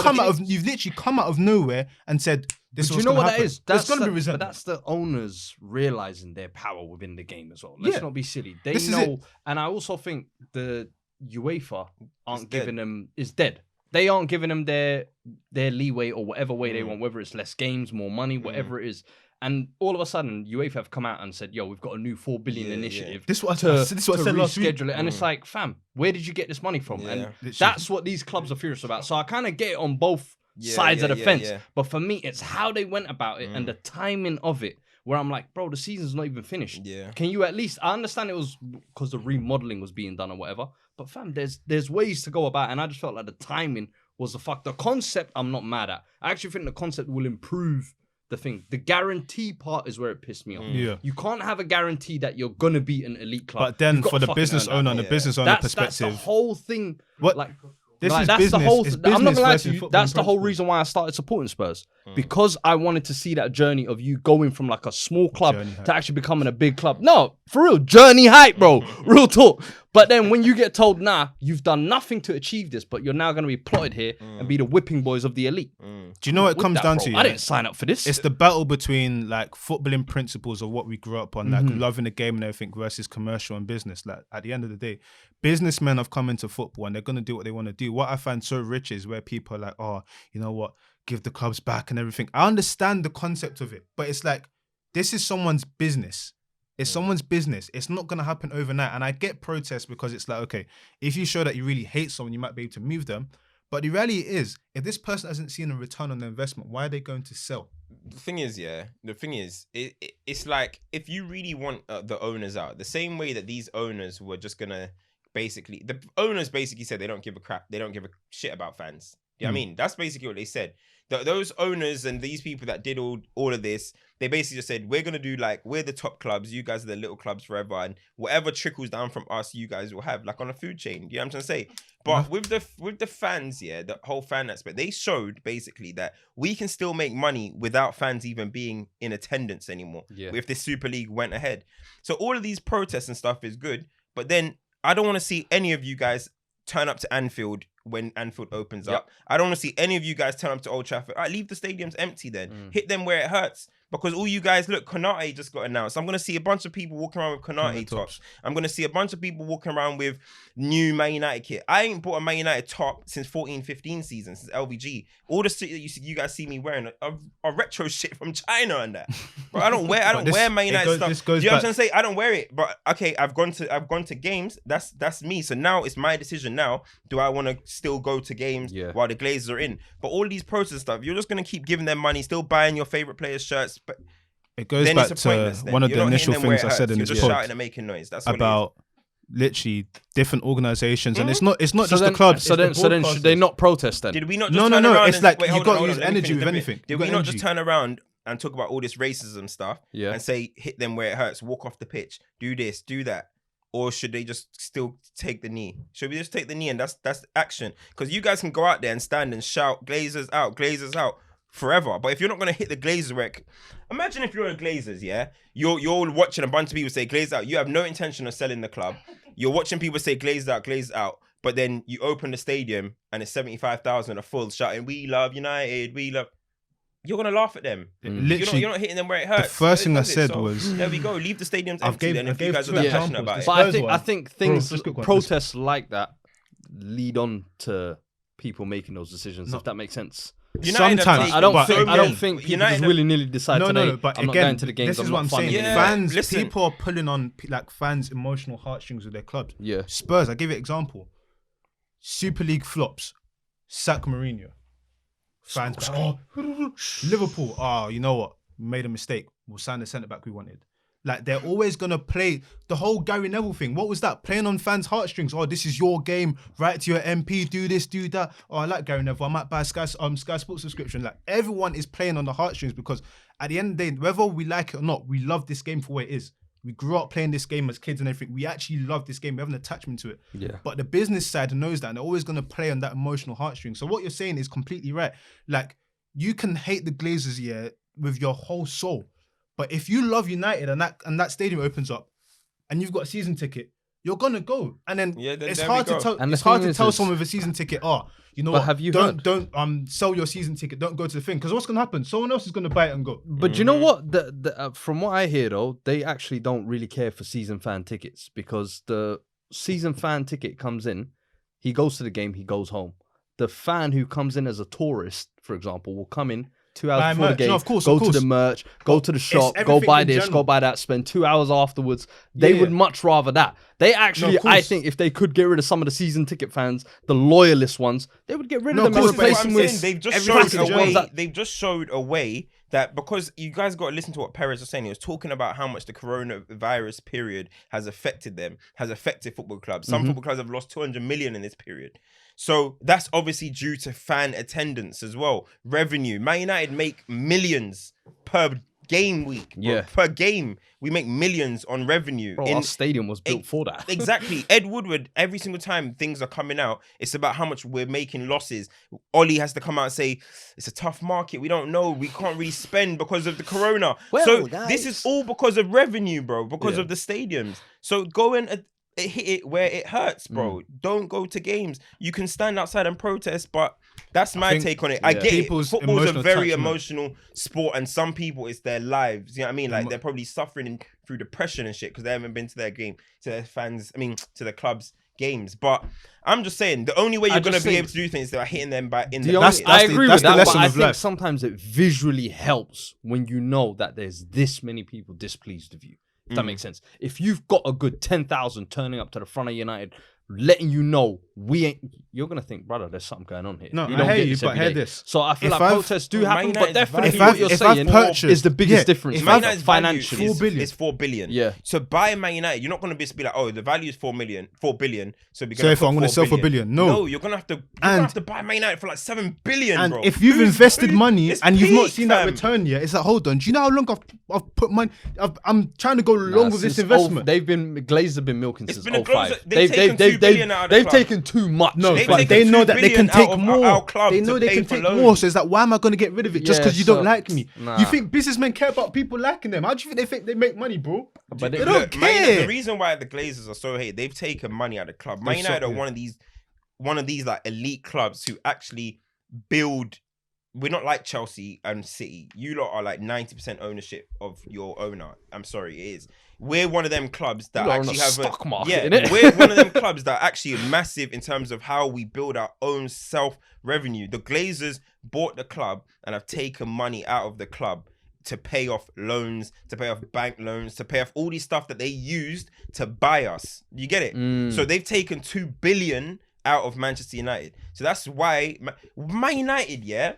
literally come out of nowhere and said, this is what's going to happen. There's going to be resentment. But that's the owners realizing their power within the game as well. Let's not be silly. They know, and I also think the UEFA aren't giving them, is dead. They aren't giving them their leeway or whatever way they want, whether it's less games, more money, whatever it is. And all of a sudden, UEFA have come out and said, yo, we've got a new 4 billion initiative. This is what I said last week. Reschedule it. And it's like, fam, where did you get this money from? And that's what these clubs are furious about. So I kind of get it on both sides of the fence. But for me, it's how they went about it and the timing of it, where I'm like, bro, the season's not even finished. Yeah. Can you at least, I understand it was because the remodeling was being done or whatever, but fam, there's ways to go about it. And I just felt like the timing was the fuck. The concept, I'm not mad at. I actually think the concept will improve the thing. The guarantee part is where it pissed me off. Yeah. You can't have a guarantee that you're gonna be an elite club. But then You've got for to the fucking business earn that. owner and the business owner perspective, that's the whole thing. What? Like, This like, is that's business. the whole. It's I'm not business gonna lie versus to you. football That's the whole principle. reason why I started supporting Spurs, because I wanted to see that journey of you going from like a small club to actually becoming a big club. No, for real, journey hype, bro. Real talk. But then when you get told, nah, you've done nothing to achieve this, but you're now going to be plotted here and be the whipping boys of the elite. Do you know what it comes down to? I didn't sign up for this. It's the battle between like footballing principles of what we grew up on, like loving the game and everything, versus commercial and business. Like at the end of the day, businessmen have come into football and they're gonna do what they want to do. What I find so rich is where people are like, oh, you know what, give the clubs back and everything. I understand the concept of it, but it's like, this is someone's business. It's someone's business. It's not going to happen overnight. And I get protests because it's like, okay, if you show that you really hate someone, you might be able to move them. But the reality is, if this person hasn't seen a return on their investment, why are they going to sell? The thing is, it's like, if you really want the owners out, the same way that these owners were just going to the owners basically said they don't give a crap, they don't give a shit about fans. you know what I mean? That's basically what they said. Those owners and these people that did all of this, they basically just said, we're going to do like, we're the top clubs, you guys are the little clubs forever, and whatever trickles down from us, you guys will have, like on a food chain. You know what I'm trying to say? But with the fans, yeah, the whole fan aspect, they showed basically that we can still make money without fans even being in attendance anymore. Yeah. If the Super League went ahead. So all of these protests and stuff is good, but then I don't want to see any of you guys turn up to Anfield when Anfield opens up. I don't want to see any of you guys turn up to Old Trafford. All right, leave the stadiums empty then. Hit them where it hurts. Because all you guys, look, Konate just got announced. I'm going to see a bunch of people walking around with Konate tops. I'm going to see a bunch of people walking around with new Man United kit. I ain't bought a Man United top since 14-15 season, since LVG. All the shit that you guys see me wearing are retro shit from China and that. But I don't wear Man United stuff. Do you know what I'm trying to say? I don't wear it. But okay, I've gone to games. That's me. So now it's my decision now. Do I want to still go to games while the Glazers are in? But all these protest stuff, you're just going to keep giving them money, still buying your favorite players' shirts. But it goes back to one of the initial things I said in this pod shouting and making noise. That's about literally different organizations, and it's not just the clubs. So then should they not protest then? Did we not just turn around? It's like you got to use energy with anything. Did we not just turn around and talk about all this racism stuff and say hit them where it hurts, walk off the pitch, do this, do that? Or should they just still take the knee? Should we just take the knee and that's action? Because you guys can go out there and stand and shout Glazers out forever. But if you're not going to hit the Glazers wreck, imagine if you're a Glazers, yeah? You're watching a bunch of people say Glazers out. You have no intention of selling the club. You're watching people say Glazers out. But then you open the stadium and it's 75,000 are full shouting, we love United, we love... You're going to laugh at them. Literally, you're not hitting them where it hurts. The first thing I said was... There we go. Leave the stadiums empty then if you guys are that passionate about it. But I think things, protests like that lead on to people making those decisions, if that makes sense. Sometimes I don't think people just willy-nilly decide today, but I'm not going to the games. This is what I'm saying. Yeah, People are pulling on like fans' emotional heartstrings with their clubs. Yeah. Spurs, I give you an example. Super League flops. Sack Mourinho. Fans Liverpool, you know what? We made a mistake. We'll sign the centre-back we wanted. Like, they're always going to play the whole Gary Neville thing. What was that? Playing on fans' heartstrings. Oh, this is your game. Write to your MP. Do this, do that. Oh, I like Gary Neville. I might buy a Sky Sports subscription. Like, everyone is playing on the heartstrings because at the end of the day, whether we like it or not, we love this game for what it is. We grew up playing this game as kids and everything. We actually love this game. We have an attachment to it. Yeah. But the business side knows that, and they're always going to play on that emotional heartstring. So what you're saying is completely right. Like, you can hate the Glazers, with your whole soul. But if you love United and that stadium opens up and you've got a season ticket, you're gonna go. And then it's hard to tell. And it's hard to tell someone with a season ticket, you know what? Don't sell your season ticket. Don't go to the thing, because what's gonna happen? Someone else is gonna buy it and go. But you know what? From what I hear though, they actually don't really care for season fan tickets, because the season fan ticket comes in, he goes to the game, he goes home. The fan who comes in as a tourist, for example, will come in 2 hours before the game, go to the merch, go to the shop, go buy this, go buy that, spend 2 hours afterwards. They would much rather that. They actually, I think, if they could get rid of some of the season ticket fans, the loyalist ones, they would get rid of them and replace them with. They've just showed a way that, because you guys got to listen to what Perez was saying. He was talking about how much the coronavirus period has affected them, has affected football clubs. Some football clubs have lost 200 million in this period. So that's obviously due to fan attendance as well. Revenue. Man United make millions per game week. Bro. Per game, we make millions on revenue. Bro, our stadium was built for that. Exactly. Ed Woodward, every single time things are coming out, it's about how much we're making losses. Ollie has to come out and say, it's a tough market. We don't know. We can't really spend because of the corona. Well, so guys, this is all because of revenue, bro, because of the stadiums. So go and hit it where it hurts, bro. Don't go to games. You can stand outside and protest, but that's my take on it. I get it. Football's a very emotional sport, and some people, it's their lives. You know what I mean? Like, they're probably suffering through depression and shit because they haven't been to their game, to their fans, to the club's games. But I'm just saying, the only way you're going to be able to do things is by hitting them in the I agree with that, but I think sometimes it visually helps when you know that there's this many people displeased with you. If that makes sense. If you've got a good 10,000 turning up to the front of United letting you know we ain't. You're gonna think, brother, there's something going on here. No, We I don't hear get you, this but every hear day. this. So I feel If like I've- protests do Man happen, but United's definitely value- what you're if I've saying purchased- is the biggest yeah, difference. if Man I've- United's financially, value 4 billion. is 4 billion. Yeah. So buy Man United, you're not going to be like, oh, the value is 4 billion. So we're So gonna if put I'm gonna 4 sell for billion, no. No, you're gonna have to. Buy Man United for like 7 billion, And bro. if you've invested money it's and you've not peak, seen that fam. return yet, it's like, hold on. Do you know how long I've put money? I'm trying to go long with this Since investment. Glazers have been milking since been a 05. Glazer- they've taken 2 billion out of the they've club. taken too much. No, They've but taken they know 2 that they can billion out take of more. our club They to know they pay can for take loans. more. So it's like, why am I going to get rid of it just Yeah, because you so- don't like me? Nah. You think businessmen care about people liking them? How do you think they make money, bro? But They they- don't Look, care. the reason why the Glazers are so hated, they've taken money out of the club. Man United are one of these like elite clubs who actually build. We're not like Chelsea and City. You lot are like 90% ownership of your owner. I'm sorry, it is. We're one of them clubs that You lot are on actually the have stock market, yeah. innit? We're one of them clubs that are actually massive in terms of how we build our own self revenue. The Glazers bought the club and have taken money out of the club to pay off loans, to pay off bank loans, to pay off all these stuff that they used to buy us. You get it? So they've taken 2 billion out of Manchester United. So that's why Man United, yeah.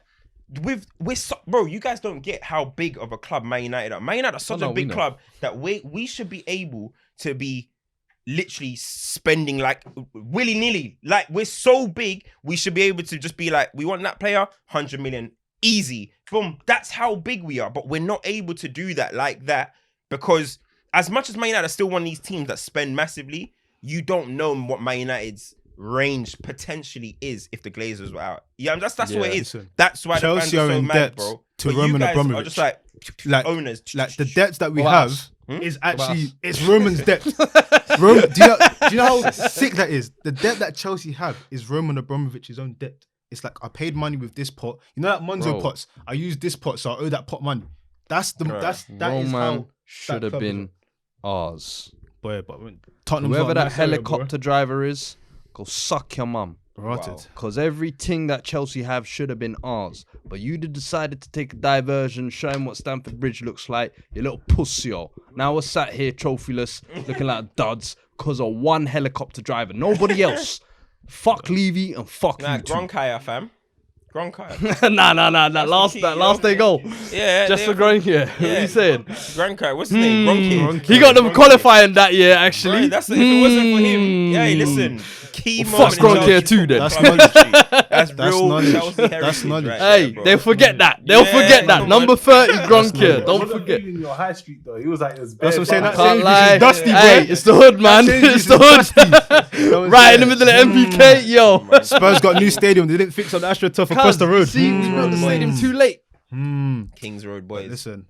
Bro, you guys don't get how big of a club Man United are. Man United are such a big club that we should be able to be literally spending like willy-nilly. Like, we're so big, we should be able to just be like, we want that player, 100 million, easy. Boom. That's how big we are. But we're not able to do that like that because as much as Man United are still one of these teams that spend massively, you don't know what Man United's range potentially is if the Glazers were out. Yeah, that's what it is. Listen, That's why Chelsea the fans are are so in mad, debt bro. to But Roman you guys are Abramovich. just like owners. Like the debts that we What have else? is actually it's Roman's debt. Do you know how sick that is? The debt that Chelsea have is Roman Abramovich's own debt. It's like, I paid money with this pot. You know that Monzo Bro. pots? I used this pot, so I owe that pot money. That is Roman how should that have club been is. ours. Boy, but when Tottenham's Whoever not that nice area, helicopter driver is, go suck your mum. bro. Rotted. Because everything that Chelsea have should have been ours. But you decided to take a diversion, show him what Stamford Bridge looks like, you little pussy-o. Now we're sat here trophyless, looking like duds, because of one helicopter driver. Nobody else. Fuck Levy and fuck Nah, you too. Gronkaya, fam. Gronkaya. Nah. Last day goal. Yeah. Just for Gronkia. What are you saying? Gronkaya. What's his name? Gronky. He got them qualifying that year, actually. Right, if it wasn't for him, yeah, listen. Key Well, moment fuck in Gronk Chelsea here too, then. That's football knowledge. club history. That's That's real knowledge. Chelsea heritage. That's knowledge. Right Hey, there, bro. they'll forget that. They'll Yeah, forget that. come Number on. 30, Gronk here. knowledge. Don't forget. In your high street though, he was like, it's That's what I'm saying. That Can't Sainsbury's lie. is dusty, Hey, boy. it's the hood, man. Sainsbury's It's is the hood. dusty. Right in the middle of MPK, yo. Spurs got a new stadium. They didn't fix up the AstroTurf across the road. See, we built the stadium too late. Kings Road boys. Listen,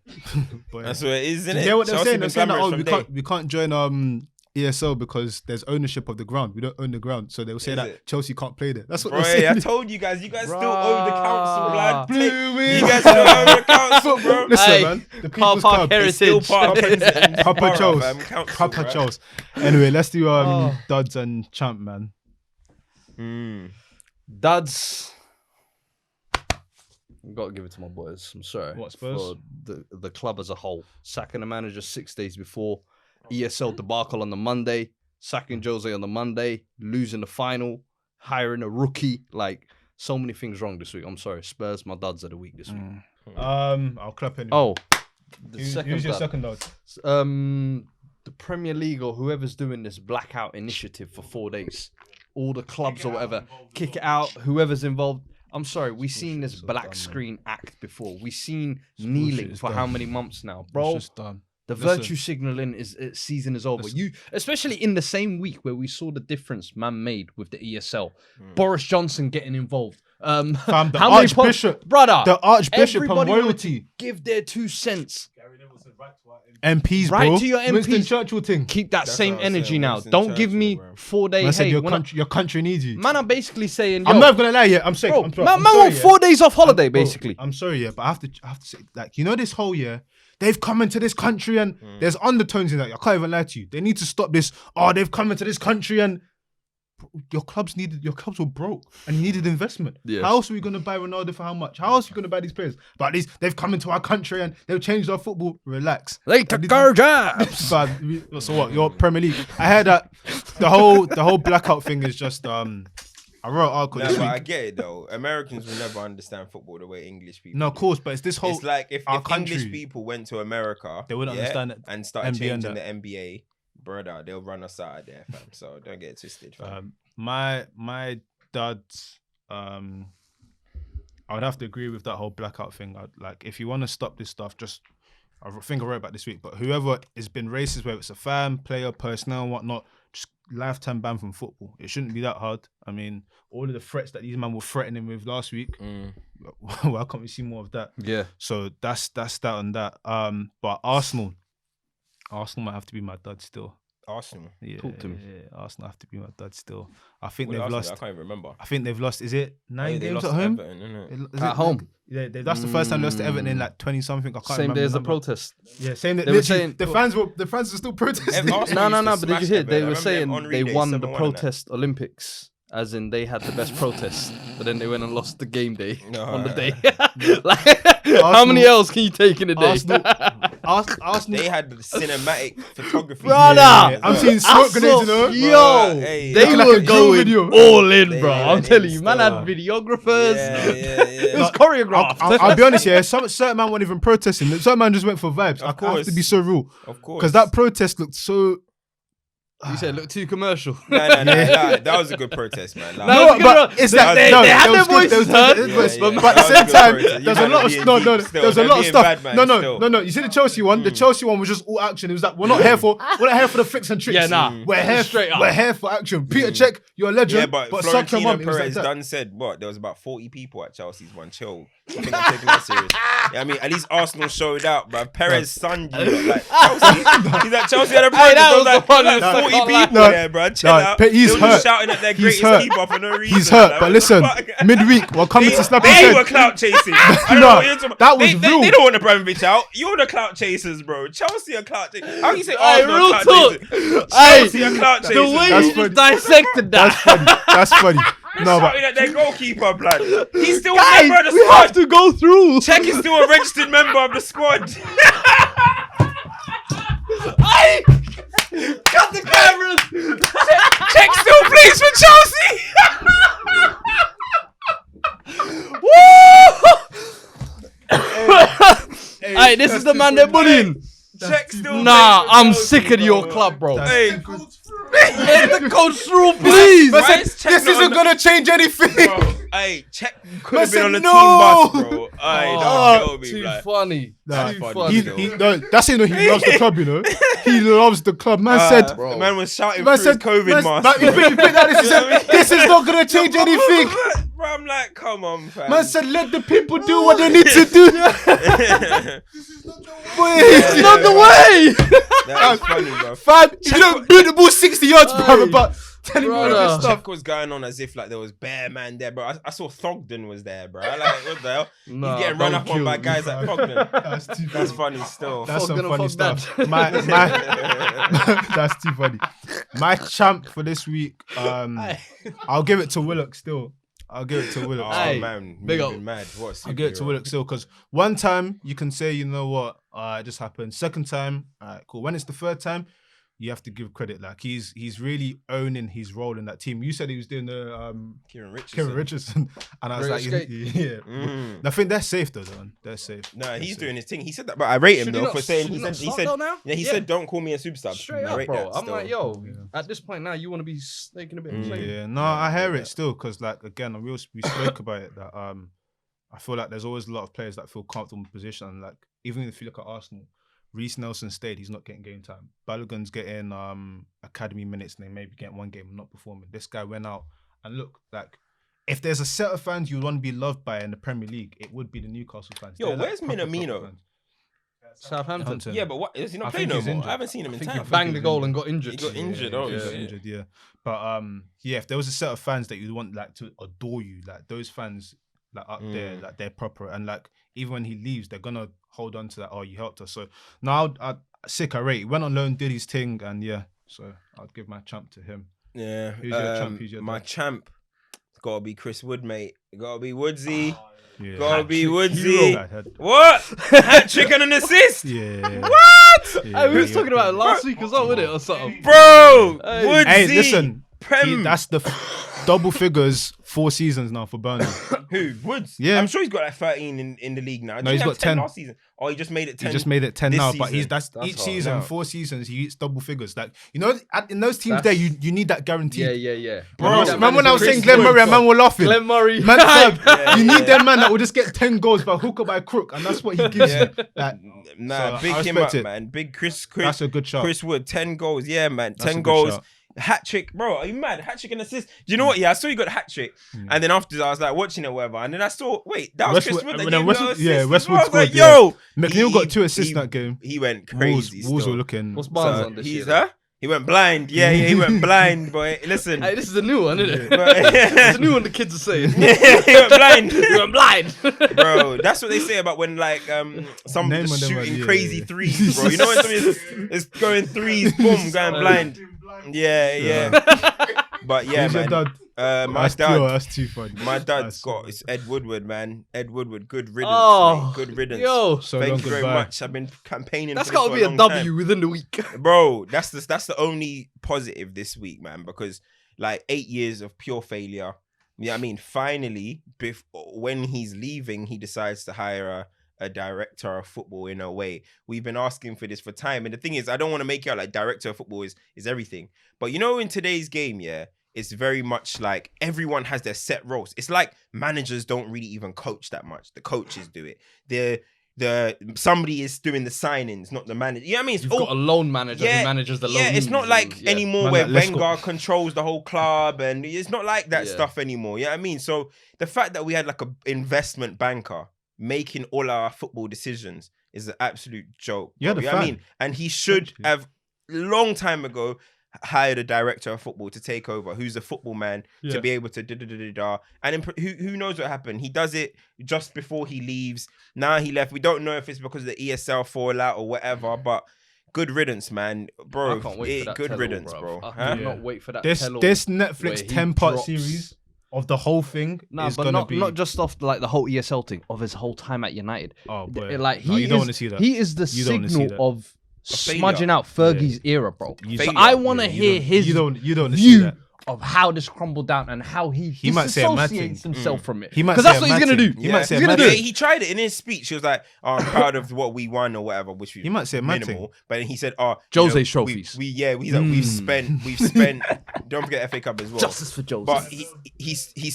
boy. That's what it is, isn't Do it? you hear what they're Chelsea saying? been They're saying that, glamorous oh, from day. we can't join ESL because there's ownership of the ground. We don't own the ground, so they'll say Is that it? Chelsea can't play there. That's what Bro, they're saying. I told you guys still own the council, Bruh. blood. Blue You guys still own the council, bro. Listen, Hey, man, the Car People's Park Club. It's still Heritage. part of Princeton's Papa borough, Charles. fam, council, Papa bruh. Charles. Anyway, let's do duds and champ, man. Dads. Got to give it to my boys. I'm sorry. What, Spurs? For the club as a whole. Sacking the manager 6 days before. ESL debacle on the Monday. Sacking Jose on the Monday. Losing the final. Hiring a rookie. Like, so many things wrong this week. I'm sorry. Spurs, my duds of the week this week. I'll clap anyway. Oh. The who's second your dud. second dud? The Premier League or whoever's doing this blackout initiative for 4 days. All the clubs or whatever. Kick it out. Whoever's involved. I'm sorry, we've seen this black screen act before. We've seen kneeling for how many months now, bro? It's just done. The virtue signaling season is over. You, especially in the same week where we saw the difference man made with the ESL. Boris Johnson getting involved. Fam, the how many Archbishop, brother, the Archbishop and everybody royalty. give their 2 cents. MPs, Right bro. to your Winston MPs. Churchill thing. Keep that That's same what I was energy saying, now. Winston Don't give Churchill, me bro. 4 days. I said Hey, your country needs you. man, I'm basically saying, yo, I'm not gonna lie, yeah. I'm saying, bro, I'm sorry, man, I'm man sorry, want yeah. 4 days off holiday, basically. I'm sorry, yeah, but I have to say, like, you know, this whole year, they've come into this country and there's undertones in that. I can't even lie to you. They need to stop this. Oh, they've come into this country and your clubs were broke and you needed investment. Yeah. How else are we gonna buy Ronaldo for how much? How else are we gonna buy these players? But at least they've come into our country and they've changed our football. Relax. They took our jobs. But so what? Your Premier League. I heard that the whole blackout thing is just I wrote an article No, this but week. I get it though. Americans will never understand football the way English people. No, of do. course, but it's this whole. It's like if our English country- people went to America, They wouldn't understand it. and started NBA and changing the that. NBA, brother, they'll run us out of there, fam. So don't get it twisted, fam. My dad, I would have to agree with that whole blackout thing. Like, if you want to stop this stuff, just I think I wrote about this week, but whoever has been racist, whether it's a fan, player, personnel, and whatnot, just lifetime ban from football. It shouldn't be that hard. I mean, all of the threats that these men were threatening with last week, why can't we see more of that? Yeah. So that's that on that. But Arsenal might have to be my dad still. Arsenal. Yeah, Talk to me. Yeah, Arsenal have to be my dad still. I think What they've Arsenal? lost. I can't even remember. I think they've lost. Is it 9 They games lost at home? Everton, innit? Is At it home. Yeah, that's the first time they lost to Everton in like 20 something. I can't Same remember day as the number. protest. Yeah, same. They were Literally, saying- the fans were still protesting. Arsenal No. used to But did you smash hear? Everton. They I were remember saying them on they relay, won the 7-1 and that. protest Olympics, as in they had the best protest, but then they went and lost the game day No. on the day. Like, how many L's can you take in a day? Arsenal. They had cinematic photography. Brother! Yeah, I'm seeing smoke grenades, you know. Yo, Hey, they looking like were a drill going video. all in, They bro. I'm went telling in you, man had still. videographers. Yeah. It was choreographed. I'll be honest, yeah. Certain man weren't even protesting. Certain man just went for vibes. I have course. to be so real Of course. because that protest looked so. You said look too commercial. No, that was a good protest, man. Like, No, but it's that- they no, had their there was good- voices there was heard. good voice, Yeah, yeah. but at That the was same good time, protest. there's You a man lot are of being no, deep still. there's a They're lot of being stuff. bad man still. No. You see the Chelsea one? The Chelsea one was just all action. It was like we're not here for the flicks and tricks. Yeah, nah. We're here Straight up. We're here for action. Peter Cech, you're a legend. Yeah, but but suck your Florentino mum. It was like Perez that. done said what? There was about 40 people at Chelsea's one. Chill. I think I'm taking that serious. Yeah, I mean, at least Arsenal showed out, bro. Perez sunned you. Like Chelsea, he's at Chelsea had a protest. that There was the like funniest. 40 I can't lie. people there, bro. Chill out. but he's They were just hurt. shouting at their He's greatest hurt. keeper for no reason. He's hurt. Like, But what the listen, fuck? midweek we're coming to Stoppage They Time. were clout chasing. I don't know Nah, what you're talking about. that was they, real. They don't want Abramovich out. You're the clout chasers, bro. Chelsea are clout chasers. How can you say Hey, Arsenal real are clout talk. chasers? Hey, Chelsea are clout chasers. the way That's you funny. just dissected that. That's funny. No, but Shouting at their goalkeeper, blood. He's still a Guys, member of the we squad. have to go through. Check is still a registered member of the squad. Hey, cut the cameras. Check still plays for Chelsea. Hey, this is the man they're bullying. Check still. Nah, plays for I'm Chelsea, sick of bro. your club, bro. Hey, Let the coach through, please. Why is Check this not isn't on the- gonna change anything. Bro, hey, Check could have been said on the no. team bus, bro. Hey, don't kill me, Too like. funny. Nah, Too funny. funny. That's it. He loves the club, you know. He loves the club. Man said. The man was shouting Man through said. his COVID man, mask. you think that this is this is not gonna change anything. Bro, I'm like, come on, fam. Man said, let the people do what they need to do. It's not the way. That's funny, bro. Fam, you don't beat the ball 60 yards, brother, but tell him all Brother. this stuff. Check was going on as if like there was bare man there, bro. I saw Thogden was there, bro. I like, what the hell? Nah, He's getting run don't up on kill by me, guys like Thogden. That's funny still. That's Fuck some gonna funny fuck stuff. that. My that's too funny. My champ for this week, I'll give it to Willock still. I'll give it to Willock. Oh Hey, man, big you've up. been mad. What? I'll give it to Willock still because one time you can say, you know what, it just happened. Second time, all right, cool. When it's the third time, you have to give credit. Like he's really owning his role in that team. You said he was doing the Kieran Richardson. Kieran Richardson, and I was Great like, escape. yeah. I think they're safe though, man. They're safe. No, They're he's safe. doing his thing. He said that, but I rate him Should he though not- for saying should he he not said start though now? yeah, he Yeah. said don't call me a super sub. Straight I up, rate bro. that I'm still. like, yo, at this point now, you want to be taking a bit of blame. Yeah, no, I hear it still because, like, again, we spoke about it that I feel like there's always a lot of players that feel comfortable in position, and like even if you look at Arsenal, Reece Nelson stayed, he's not getting game time. Balogun's getting academy minutes, and they maybe getting one game and not performing. This guy went out, and look, like if there's a set of fans you want to be loved by in the Premier League, it would be the Newcastle fans. Yo, They're, like, where's proper Minamino? fans. Southampton. Southampton. Yeah, but what is he I not playing think no he's more? injured. I haven't seen him I in think time. he banged the goal and got injured. He got injured. Oh, he yeah. got injured, yeah. But yeah, if there was a set of fans that you'd want like to adore you, like those fans like up there, like they're proper, and like even when he leaves, they're gonna hold on to that. Oh, you helped us. So now I rate. He went on loan, did his thing, and yeah. So I'd give my champ to him. Yeah. Who's your champ? Who's your my dad? champ? Gotta be Chris Wood, mate. Gotta be Woodsy. Yeah. Gotta be Hero. Woodsy. Had- What? Hat trick and an assist? Yeah. What? Yeah, Hey, we was yeah, talking yeah. about it last week as well, wasn't it, or something? Bro! Hey. Woodsy. Hey, listen. Prem. That's the double figures 4 seasons now for Burnley. Who? Woods? Yeah. I'm sure he's got like 13 in the league now. No, Didn't he's he have got 10 last season. Oh, he just made it 10. He just made it 10 this now, but season. that's That's each hard. season, No. 4 seasons, he eats double figures. Like, you know, in those teams there, you need that guarantee. Yeah. Bro, Remember when I was Chris saying Glenn Wood, Murray and man were laughing? Glenn Murray. Man, Yeah, you need yeah. them man that will just get 10 goals by hook or by crook, and that's what he gives Yeah. you. Like, Nah, So, big I him respect up, it. man. Big Chris that's a good shot. Chris Wood, 10 goals. Yeah, man. That's a 10 good goals. shout. Hat trick, bro. Are you mad? Hat trick and assist. Do you know what? Yeah, I saw you got a hat trick, and then after I was like watching it, whatever, and then I saw, wait, that was Chris Westwood- Wood. That and gave then me Westwood- no assist yeah, as Westwood well. I was like, scored, yeah. yo, McNeil got 2 he- assists that game. He went Wolves crazy. were still. looking. What's Barnes So on this he's year? He went blind. Yeah, he went blind. But listen, Hey, this is a new one, isn't it? But- It's a new one the kids are saying. he went blind. You went blind. Bro, that's what they say about when like somebody Name just of them, shooting yeah, crazy yeah. threes, bro. You know when somebody is going threes, boom, going blind. Yeah. But yeah, Who's your man. dad? My That's dad. pure, that's too funny. My dad's That's got so it's Ed Woodward, man. Ed Woodward, good riddance. Oh, mate. Good riddance. Yo, So Thank long, you very goodbye. much. I've been campaigning. that's for this got for to be a long W time. within the week. Bro. That's the only positive this week, man. Because like 8 years of pure failure. Yeah, I mean, finally, when he's leaving, he decides to hire a director of football in a way. We've been asking for this for time. And the thing is, I don't want to make it out like director of football is everything. But you know, in today's game, yeah, it's very much like everyone has their set roles. It's like managers don't really even coach that much. The coaches do it. Somebody is doing the signings, not the manager. You know what I mean? It's You've got a loan manager who manages the loan. Yeah, it's not like anymore Man, where like, let's Wenger controls the whole club, and it's not like that Yeah. stuff anymore. You know what I mean? So the fact that we had like a investment banker making all our football decisions is an absolute joke. Yeah, bro. the You know what I fan. mean? And he should Essentially. have long time ago hired a director of football to take over, who's a football man, Yeah. to be able to da-da-da-da-da. And then who knows what happened? He does it just before he leaves. Now he left. We don't know if it's because of the ESL fallout or whatever, but good riddance, man. Bro, I can't wait for that good tell-all, riddance, bruv. bro. I Huh? cannot wait for that. This tell-all Netflix where he 10-part drops- series of the whole thing Nah, is but gonna not be. not just off like the whole ESL thing, of his whole time at United. Oh, boy. Like No, he you don't is, want to see that. he is the You don't wanna see signal that. of failure. smudging out Fergie's era, bro. You- So Failure. I want to Yeah, hear his You don't want to see view that. of how this crumbled down and how he might say a mad thing. disassociates himself from it. He might Because say that's a what he's mad gonna thing. do. He might say He's a gonna mad do Yeah, it. he tried it in his speech. He was like, oh, I'm proud of what we won or whatever, which we He might say a mad minimal. thing. But then he said, oh, Jose's trophies. We've spent. Don't forget FA Cup as well. Justice for Jose.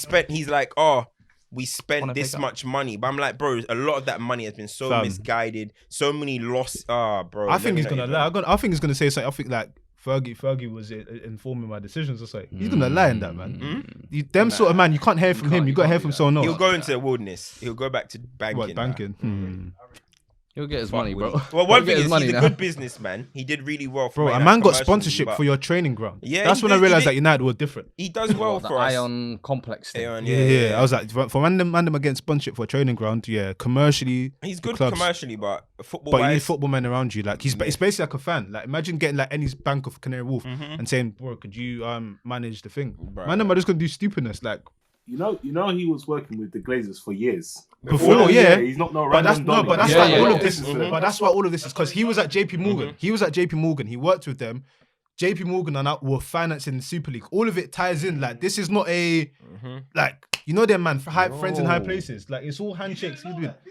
But he's like, oh, we Wanna spent pick this up. much money. But I'm like, bro, a lot of that money has been so Fam. misguided, so many lost. Bro. I think let he's me gonna know, lie. I think he's gonna say something. I think like Fergie was informing my decisions or something. He's gonna lie in that, man. Them sort of man, you can't hear from him. You got to hear from someone else. He'll go into the wilderness. He'll go back to banking. What, now. banking? He'll get his Fuck money, bro. Willie. Well, one He'll get thing his is money he's a now. good businessman. He did really well for Bro, Man a United man got commercially, sponsorship but for your training ground. Yeah, That's he when I did- he realized did. that United were different. He does well the for us. Ion complex thing. Aeon, Yeah. I was like, for man them against sponsorship for a training ground. Yeah, commercially, He's the good clubs. commercially, but football. But you need football men around you. Like it's basically like a fan. Like imagine getting like any bank of Canary Wolf and saying, "Bro, could you manage the thing?" Bro. Man, them are just gonna do stupidness. Like You know, he was working with the Glazers for years. before, yeah. He's not no But that's random no, dog. but that's Yeah, why yeah, all yeah. of this is. But that's why all of this is because he was at JP Morgan. He was at JP Morgan. He worked with them. JP Morgan and were financing the Super League. All of it ties in. Like this is not a like you know them man friends in high places. Like it's all handshakes.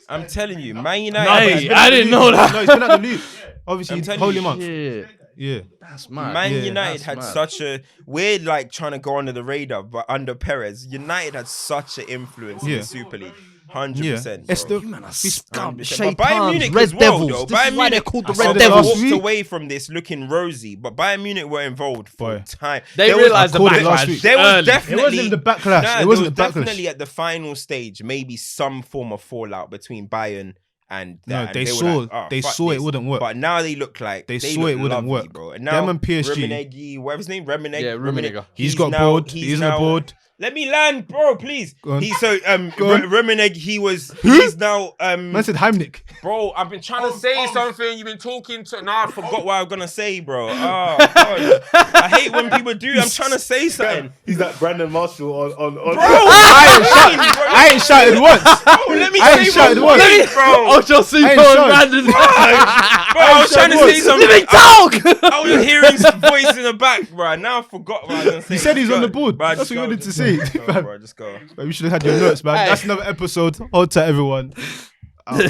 I'm telling you, Man United. Hey, I didn't know that. No, he's been at the loop. Obviously, I'm telling holy you. month. Yeah, Yeah. that's mad. Man Yeah, United that's had mad. such a we're like trying to go under the radar, but under Perez, United had such an influence in Yeah. the Super League. Yeah. 100%. It's bro. the Man, are scum, 100%. But Bayern shaitans, Munich Red as well, Devils. though. This Bayern is why they're Munich- called the I said Red it Devils. last walked week. away from this looking rosy, but Bayern Munich were involved for Boy. time. They There was- realised the I called it last backlash week. There was early. It definitely wasn't even the backlash. Nah, It wasn't there was the backlash. definitely at the final stage, maybe some form of fallout between Bayern and No, that, and they were saw- like, "Oh, they fuck saw it this." wouldn't work. But now they look like They saw look it wouldn't lovely, work. bro. And now Them and PSG. Rummenigge, whatever his name, Rummenigge. Yeah, Rummenigge. He's got now- bored. He's on the board. Let me land, bro, please. Go on. He's so Go on. Remeneg, he's now Man said Heimlich. bro, I've been trying to say something. You've been talking to. Nah, I forgot what I was gonna say, bro. Oh, God. I hate when people do. I'm trying to say something. He's like Brandon Marshall on. I ain't shouted once. Bro, let me I ain't say shouted one once. thing, bro. Oh, Chelsea, I ain't bro, shouting. Brandon. Bro, I was trying to say something. Let me talk. I was hearing some voice in the back, bro. Now I forgot what I was gonna say. You said he's Just on go. the board. Bro, That's just what you go, wanted just to go. say. Just go, bro. Just go. We should have had your notes, man. Hey. That's another episode. Hold tight, everyone. Out.